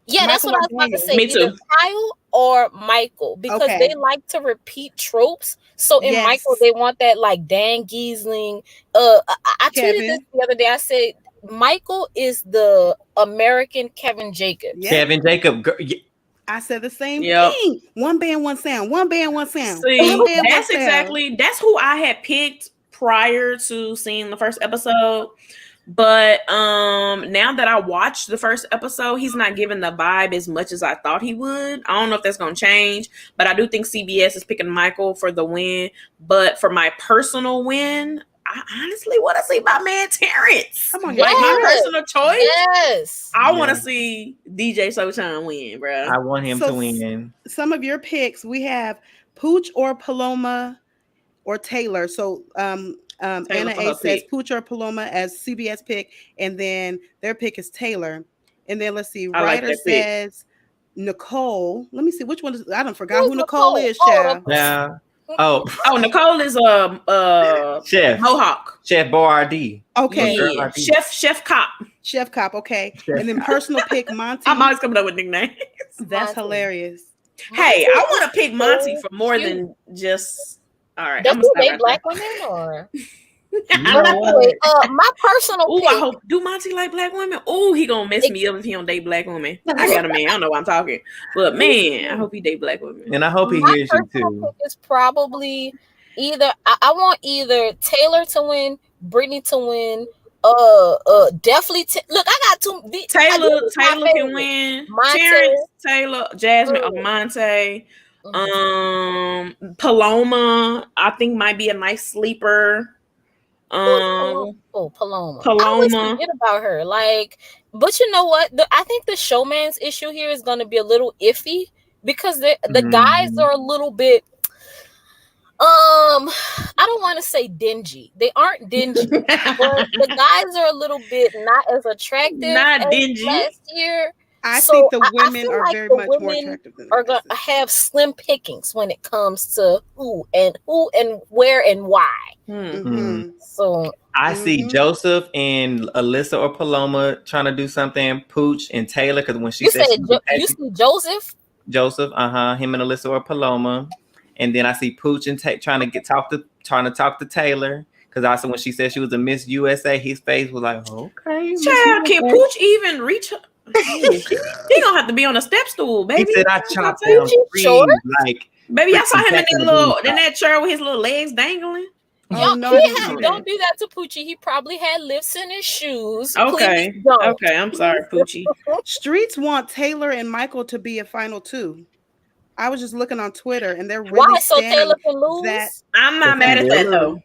Yeah, that's Michael what I was about to say. Me too. Either Kyle or Michael, because they like to repeat tropes. So in Michael, they want that like Dan Giesling. I tweeted this the other day. I said Michael is the American Kevin Jacob. Kevin Jacob. I said the same thing. One band, one sound. One band, one sound. See, that's who I had picked prior to seeing the first episode. But now that I watched the first episode, he's not giving the vibe as much as I thought he would. I don't know if that's going to change, but I do think CBS is picking Michael for the win. But for my personal win, I honestly want to see my man Terrence. Come on, like my personal choice. Yes, I want to see DJ Sochan win, bro. I want him to win. Some of your picks, we have Pooch or Paloma or Taylor. So Anna A says Pooch or Paloma as CBS pick, and then their pick is Taylor. And then let's see, Ryder says Nicole. Let me see which one is. I don't forgot who Nicole is. Yeah. Nicole is Chef Mohawk. Chef Boyardee. Okay. Yeah. Chef Cop. Okay. And then personal pick Monty. I'm always coming up with nicknames. That's hilarious. Hey, I want to pick Monty for more than just. All right. That's they black women or. My personal pick. I hope do Monty like black women? Oh, he gonna mess me up if he don't date black women. I got a man. I don't know why I'm talking, but man, I hope he date black women, and I hope he hears you too. It's probably either I want either Taylor to win, Brittany to win. Definitely. Look, I got two. Taylor can win. Terrence, Taylor, Jasmine, Monte. Paloma, I think might be a nice sleeper. Paloma. I always forget about her. But you know what? I think the showman's issue here is going to be a little iffy because the guys are a little bit. I don't want to say dingy. They aren't dingy. But the guys are a little bit not as attractive. Not dingy. Last year. I think the women are very much more attractive than are going to have slim pickings when it comes to who and where and why. So I see Joseph and Alyssa or Paloma trying to do something. Pooch and Taylor, because when she said you see Joseph, him and Alyssa or Paloma, and then I see Pooch and trying to talk to Taylor. Because also when she said she was a Miss USA, his face was like, okay. Child, can Pooch even reach her? He gonna have to be on a step stool, baby. He said I chopped down trees, like baby. I saw him in that chair with his little legs dangling. Don't do that to Poochie. He probably had lifts in his shoes. Okay, I'm sorry, Poochie. Streets want Taylor and Michael to be a final two. I was just looking on Twitter, and they're really why so Taylor can lose. I'm not mad at that though.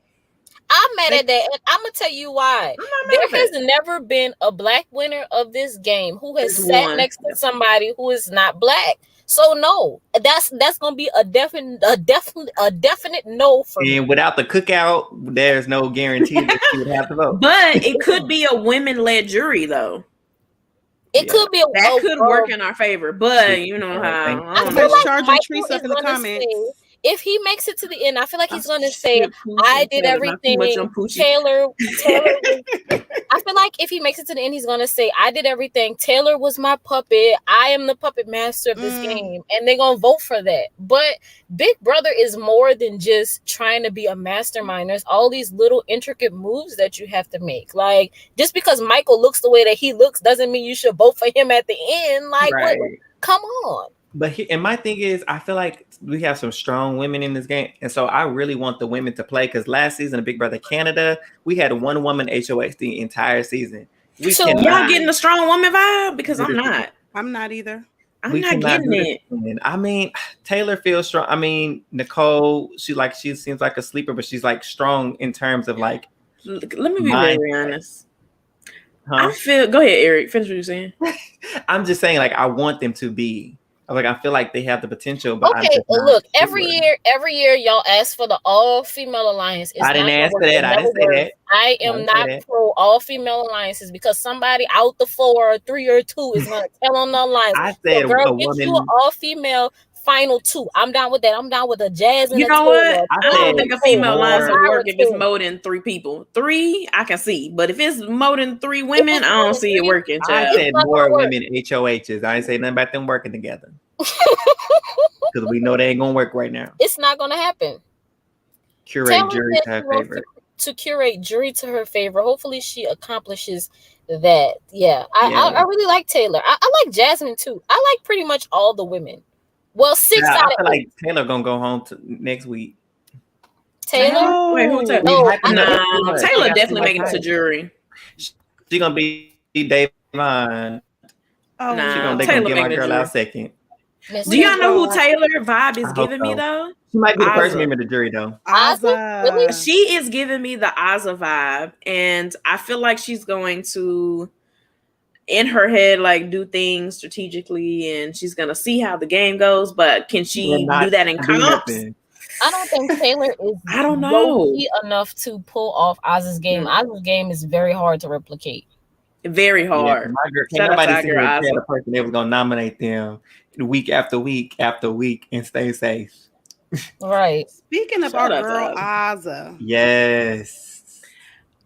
I'm mad at that, and I'm gonna tell you why. There has never been a black winner of this game who has sat next to somebody who is not black. So no, that's gonna be a definite no for me. And without the cookout, there's no guarantee that you would have to vote. But it could be a women-led jury, though. It could be that could work in our favor, but you know how I feel like Michael is in the comments. If he makes it to the end, I feel like he's going to say, I did everything. Taylor. I feel like if he makes it to the end, he's going to say, I did everything. Taylor was my puppet. I am the puppet master of this game. And they're going to vote for that. But Big Brother is more than just trying to be a mastermind. There's all these little intricate moves that you have to make. Like, just because Michael looks the way that he looks doesn't mean you should vote for him at the end. Like, what? Come on. But and my thing is, I feel like we have some strong women in this game, and so I really want the women to play. Because last season of Big Brother Canada, we had a one woman HOH the entire season. So y'all getting the strong woman vibe? Because I'm not. I'm not either. I'm not getting it. I mean, Taylor feels strong. I mean, Nicole, she seems like a sleeper, but she's like strong in terms of like. Let me be very honest. I feel. Go ahead, Eric. Finish what you're saying. I'm just saying, like, I want them to be I feel like they have the potential, but I'm Okay, just not look, sure. every year y'all ask for the all-female alliance. It's I didn't not gonna ask for work. that. It I never didn't say works. that. I I am didn't say not that. pro all-female alliances because somebody out the 4 or 3 or 2 is gonna tell on the alliance. I So, said girl, a get you an woman. all-female final 2. I'm down with that. I'm down with a Jazz and You a know what? Taylor. I I don't said think a female alliance will more. work if it's Tyra more than 3 people. 3, I can see, but if it's more than 3 If women, it's I more don't than see it 3, working, I child. said not gonna more work. women HOHs. I didn't say nothing about them working together because we know they ain't gonna work right now. It's not gonna happen. Curate Taylor jury said to her she wants favorite. to curate jury to her favor. Hopefully, she accomplishes that. Yeah, I Yeah. really like Taylor. I like Jasmine too. I like pretty much all the women. Well, 6 Yeah, out I of feel 8. like Taylor gonna go home next week. Taylor? Wait, who Taylor? No, hyping I her think up too No, much. Taylor She got too definitely much making it to hype. jury. She gonna be Davon. Oh, Nah, They Taylor gonna get my making the girl jury. out second. Miss Do y'all know who God. Taylor vibe is I hope giving me so. though? She might be the first Ozza. member of the jury though. Ozzy? Really? Ozzy. She is giving me the Ozza vibe, and I feel like she's going to, in her head, like do things strategically, and she's gonna see how the game goes. But can she And not do that in do comps? nothing. I don't think Taylor is I don't know. low-key enough to pull off Ozzy's game. Ozzy's game is very hard to replicate. Very Yeah, hard. my girl, can't Shout out nobody to our see girl her tell the Ozzy. person they was gonna nominate them week after week after week and stay safe. Right. Speaking of Shout our out to girl Ozzy. Ozzy, Yes.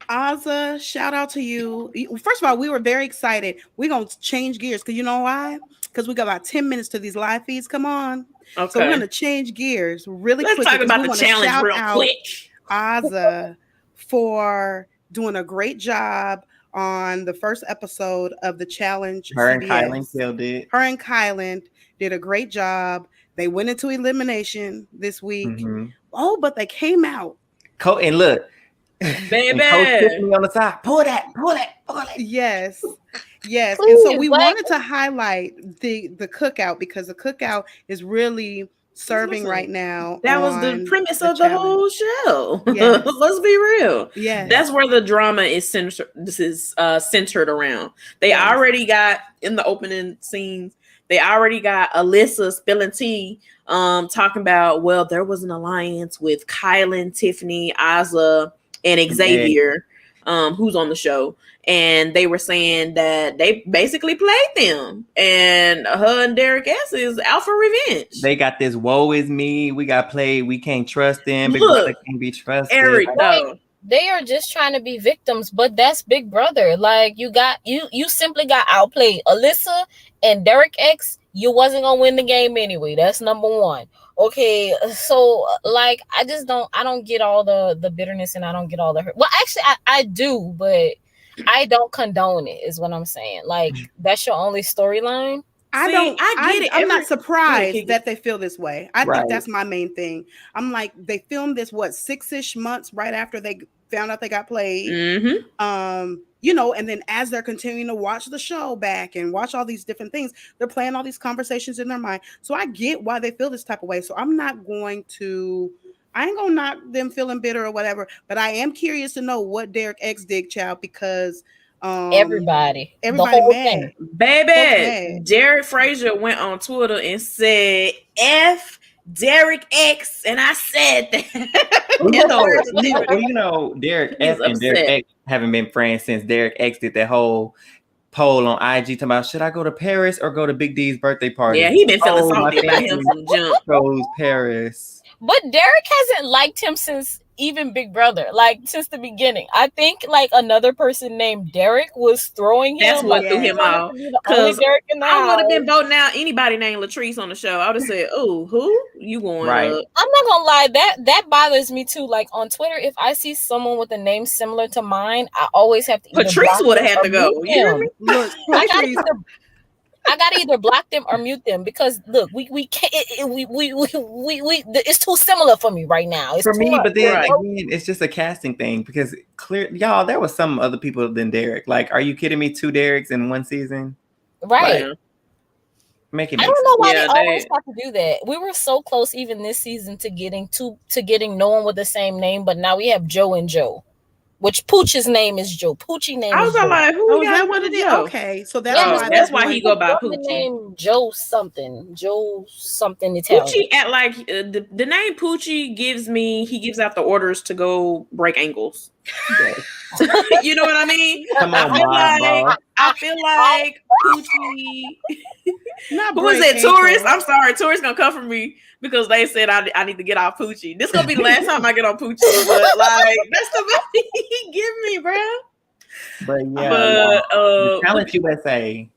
Ozzy, shout out to you. First of all, we were very excited. We're gonna change gears because you know why? Because we got about 10 minutes to these live feeds. Come on. Okay. So we're gonna change gears really Let's quickly. talk 'cause about we the wanna challenge shout real out quick. Ozzy for doing a great job on the first episode of the challenge. Her and CBS. Kylan killed it. Her and Kylan did a great job. They went into elimination this week. Mhm. Oh, but they came out. And look, Baby. and Coach kissed me on the side. Pull that. Yes. Yes. Please, And so we like- wanted to highlight the cookout because the cookout is really serving Listen, right now. That was the on premise the of the challenge. whole show. Yes. Let's be real. Yes. That's where the drama is centered. This is centered around. They Yes. already got in the opening scenes. They already got Alyssa spilling tea, talking about, well, there was an alliance with Kylan, Tiffany, Ozzy, and Xavier, who's on the show. And they were saying that they basically played them. And her and Derek S is out for revenge. They got this woe is me. We got played. We can't trust them. Big Look, Brother can't be trusted. Eric, Like, though. They are just trying to be victims, but that's Big Brother. Like you simply got outplayed. Alyssa and Derek X, you wasn't gonna win the game anyway. That's number one. Okay, so like I don't get all the bitterness and I don't get all the hurt. Well, actually I do, but I don't condone it, is what I'm saying. Like that's your only storyline. I See, don't. I get it. I'm not Every- surprised Kiki. that they feel this way. I Right. think that's my main thing. I'm like, they filmed this 6-ish months right after they found out they got played. Mhm. And then as they're continuing to watch the show back and watch all these different things, they're playing all these conversations in their mind. So I get why they feel this type of way. So I ain't gonna knock them feeling bitter or whatever, but I am curious to know what Derek X did, child, because Everybody the everybody whole mad. thing. Baby, Okay. Jared Frazier went on Twitter and said, F Derek X. And I said that. Derek He's F and Derek upset. X haven't been friends since Derek X did that whole poll on IG talking about, should I go to Paris or go to Big D's birthday party? Yeah, he been feeling my salty about him family from jump. chose Paris. But Derek hasn't liked him since even Big Brother, like since the beginning. I think like another person named Derek was throwing him. That's what Yeah. threw him off. The only Because Derek in the I would have been house. voting out anybody named Latrice on the show. I would have said, "Oh, who you going Right. up?" I'm not gonna lie, that bothers me too. Like on Twitter, if I see someone with a name similar to mine, I always have to. either Patrice block would have them had or to go. mute You hear them. me? Look, I gotta either block them or mute them because look, we can't. It's too similar for me right now. It's For too me, much. but then Right. again, it's just a casting thing because y'all, there was some other people than Derek. Like, are you kidding me? 2 Dereks in one season? Right. Yeah. Make it I make don't know why Yeah, they always they- have to do that. We were so close even this season to getting no one with the same name, but now we have Joe and Joe. which Pooch's name is Joe. Poochie name I is was Joe. like, who Oh, we is got that what it is? Joe? Okay, so that's Yeah, why. that's why like, he go by woman Poochie. named Joe something. Joe something Italian. Poochie at like the name Poochie he gives out the orders to go break ankles. You know what I mean? Come on, I feel like Poochie. Not Who is break it? Tourist? ankles. I'm sorry, Tourist gonna come for me because they said I need to get off Poochie. This gonna be the last time I get on Poochie, but like that's the money he give me, bro. But yeah, But Challenge USA.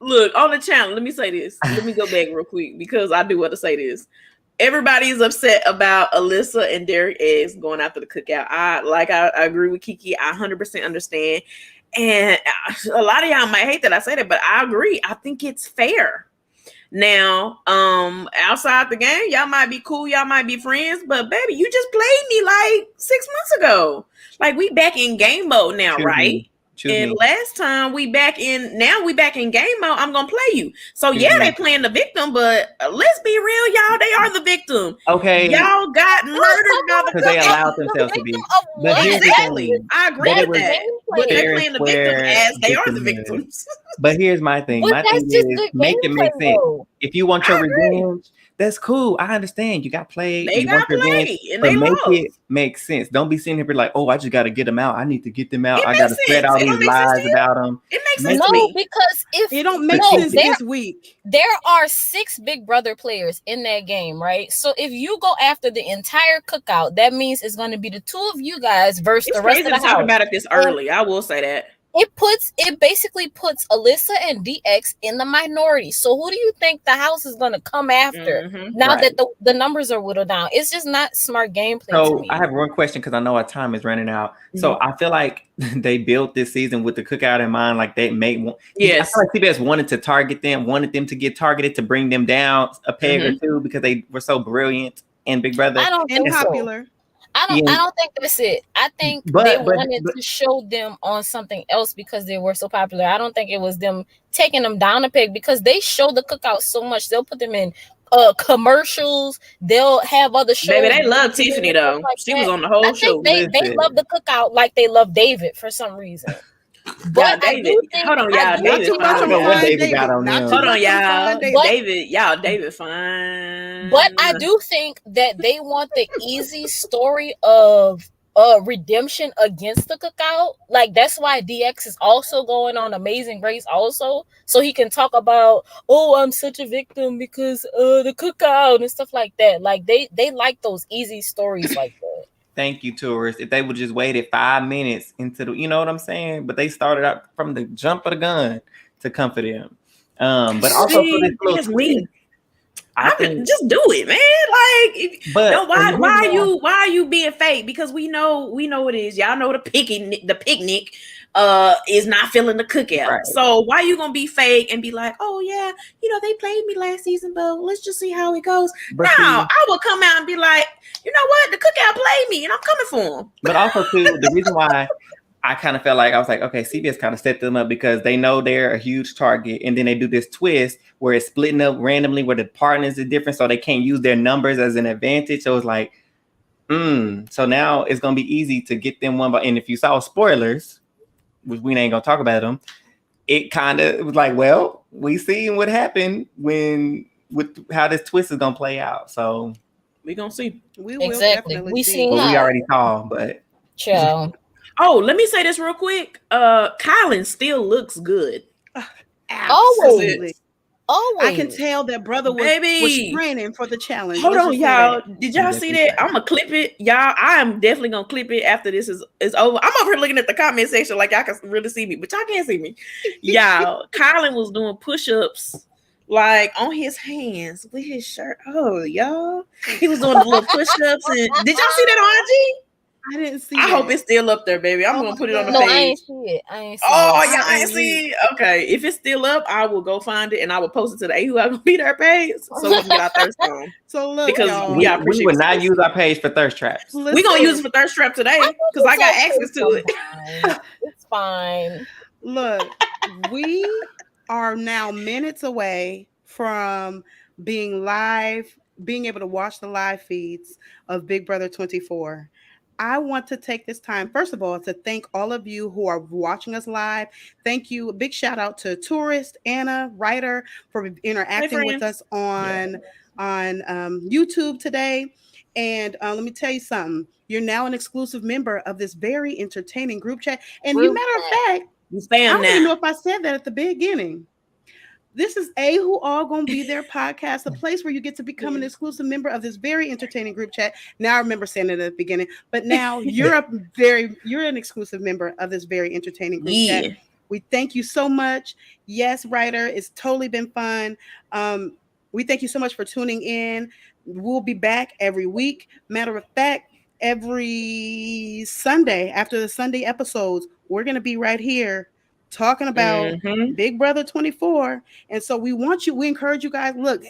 look on the channel. Let me say this. Let me go back real quick because I do want to say this. Everybody's upset about Alyssa and Derek Eggs going after the cookout. I agree with Kiki. I 100% understand. And a lot of y'all might hate that I say that, but I agree. I think it's fair. Now, outside the game, y'all might be cool, y'all might be friends, but baby, you just played me like 6 months ago. Like we back in game mode now, right? And last time we back in game mode, I'm gonna play you. So yeah, they playing the victim, but let's be real, y'all, they are the victim. Okay, y'all got murdered by the because they allowed themselves to be. But exactly, I agree with that. But they're playing the victim as they are the victims. But here's my thing. My thing is make it make sense. If you want your revenge, that's cool. I understand. You got played. They got played, and they make lost. it make sense. Don't be sitting here be like, oh, I just got to get them out. I need to get them out. I got to spread all these lies about them. It makes sense to me. Because if it don't make sense this week, there are 6 Big Brother players in that game, right? So if you go after the entire cookout, that means it's going to be the 2 of you guys versus the rest of the house. Talk about it this early. I will say that. It basically puts Alyssa and DX in the minority. So who do you think the house is going to come after now that the numbers are whittled down? It's just not smart gameplay. So I have one question because I know our time is running out. So I feel like they built this season with the cookout in mind. Like they made one. Yes, I feel like CBS wanted to target them, wanted them to get targeted to bring them down a peg or two because they were so brilliant in Big Brother. I don't think popular. I don't think that's it. I think they wanted to show them on something else because they were so popular. I don't think it was them taking them down a peg because they show the cookout so much. They'll put them in commercials. They'll have other shows. Baby, they love Tiffany though. Like she was on the whole show. They love the cookout like they love David for some reason. But David, hold on, y'all. David, I don't know what David got on them. Hold on, y'all. David, fine. But I do think that they want the easy story of redemption against the cookout. Like that's why DX is also going on Amazing Grace also, so he can talk about, oh, I'm such a victim because the cookout and stuff like that. Like they like those easy stories like that. Thank you, tourists. If they would just waited 5 minutes into the, you know what I'm saying? But they started out from the jump of the gun to comfort him. But also for this little twist, I think just do it, man. Like, but no, why are you being fake? Because we know it is. Y'all know the picnic is not feeling the cookout. Right. So why you gonna be fake and be like, oh yeah, they played me last season, but let's just see how it goes. I will come out and be like, you know what, the cookout played me, and I'm coming for them. But also too, the reason why I kind of felt like I was like, okay, CBS kind of set them up because they know they're a huge target, and then they do this twist where it's splitting up randomly, where the partners are different, so they can't use their numbers as an advantage. So it's like, so now it's gonna be easy to get them one. And if you saw spoilers, which we ain't gonna talk about them, it kind of was like, well, we seen what happened with how this twist is gonna play out. So we gonna see. We will definitely we see. Well, we already saw, but ciao. Oh, let me say this real quick. Kylan still looks good. Absolutely. Always. I can tell that brother was training for the challenge. Hold on, y'all. Did y'all see that? I'm gonna clip it, y'all. I am definitely gonna clip it after this is over. I'm over here looking at the comment section like y'all can really see me, but y'all can't see me. Y'all, Kylan was doing push-ups like on his hands with his shirt. Oh, y'all. He was doing the little push-ups. And did y'all see that on IG? I didn't see I hope it's still up there, baby. I'm gonna put it on the page. I ain't see it. Y'all ain't see it? Okay. If it's still up, I will go find it and I will post it to the A Who I gonna be their page so we can get our thirst on. So look, because y'all, we would not use our page for thirst traps. We're gonna use it for thirst trap today because I got access to it. It's fine. Look, we are now minutes away from being able to watch the live feeds of Big Brother 24. I want to take this time, first of all, to thank all of you who are watching us live. Thank you. A big shout out to Tourist, Anna, Ryder, for interacting with us on YouTube today. And let me tell you something. You're now an exclusive member of this very entertaining group chat. And you matter of fact, I don't even know if I said that at the beginning. This is Who All Gonna Be There podcast, a place where you get to become an exclusive member of this very entertaining group chat. Now I remember saying it at the beginning, but now you're an exclusive member of this very entertaining group chat. We thank you so much. Yes, Ryder, it's totally been fun. We thank you so much for tuning in. We'll be back every week. Matter of fact, every Sunday after the Sunday episodes, we're gonna be right here talking about Big Brother 24. And so we encourage you guys, look,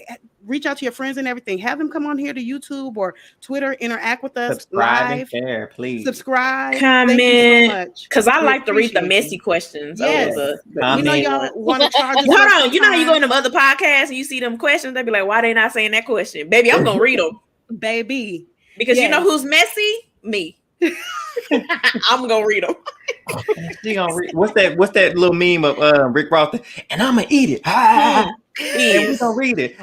reach out to your friends and everything. Have them come on here to YouTube or Twitter, interact with us. Subscribe live. and share, please. Subscribe. Comment. Thank you so much. Because I like to read the messy questions. Yes. You know y'all want to charge us. Hold on. You know how you go in them other podcasts and you see them questions? They be like, why they not saying that question? Baby, I'm going to read them. Baby. Because you know who's messy? Me. I'm gonna read them. She gonna read. What's that little meme of Rick Ross? And I'm gonna eat it. We gonna read it.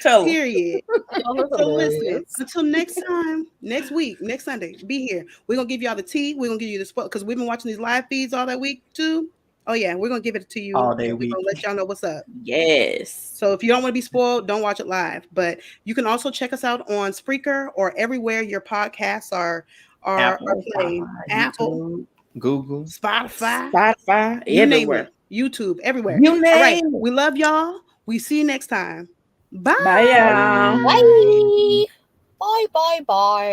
Tell Period. So listen, until next time, next week, next Sunday, be here. We're gonna give y'all the tea. We're gonna give you the spot because we've been watching these live feeds all that week too. Oh yeah, we're gonna give it to you all day week. We're gonna let y'all know what's up. Yes. So if you don't want to be spoiled, don't watch it live. But you can also check us out on Spreaker or everywhere your podcasts are played. Apple, Google, Spotify, everywhere. YouTube, everywhere. You name all right. We love y'all. We see you next time. Bye. Bye, y'all. Bye. Bye. Bye. Bye.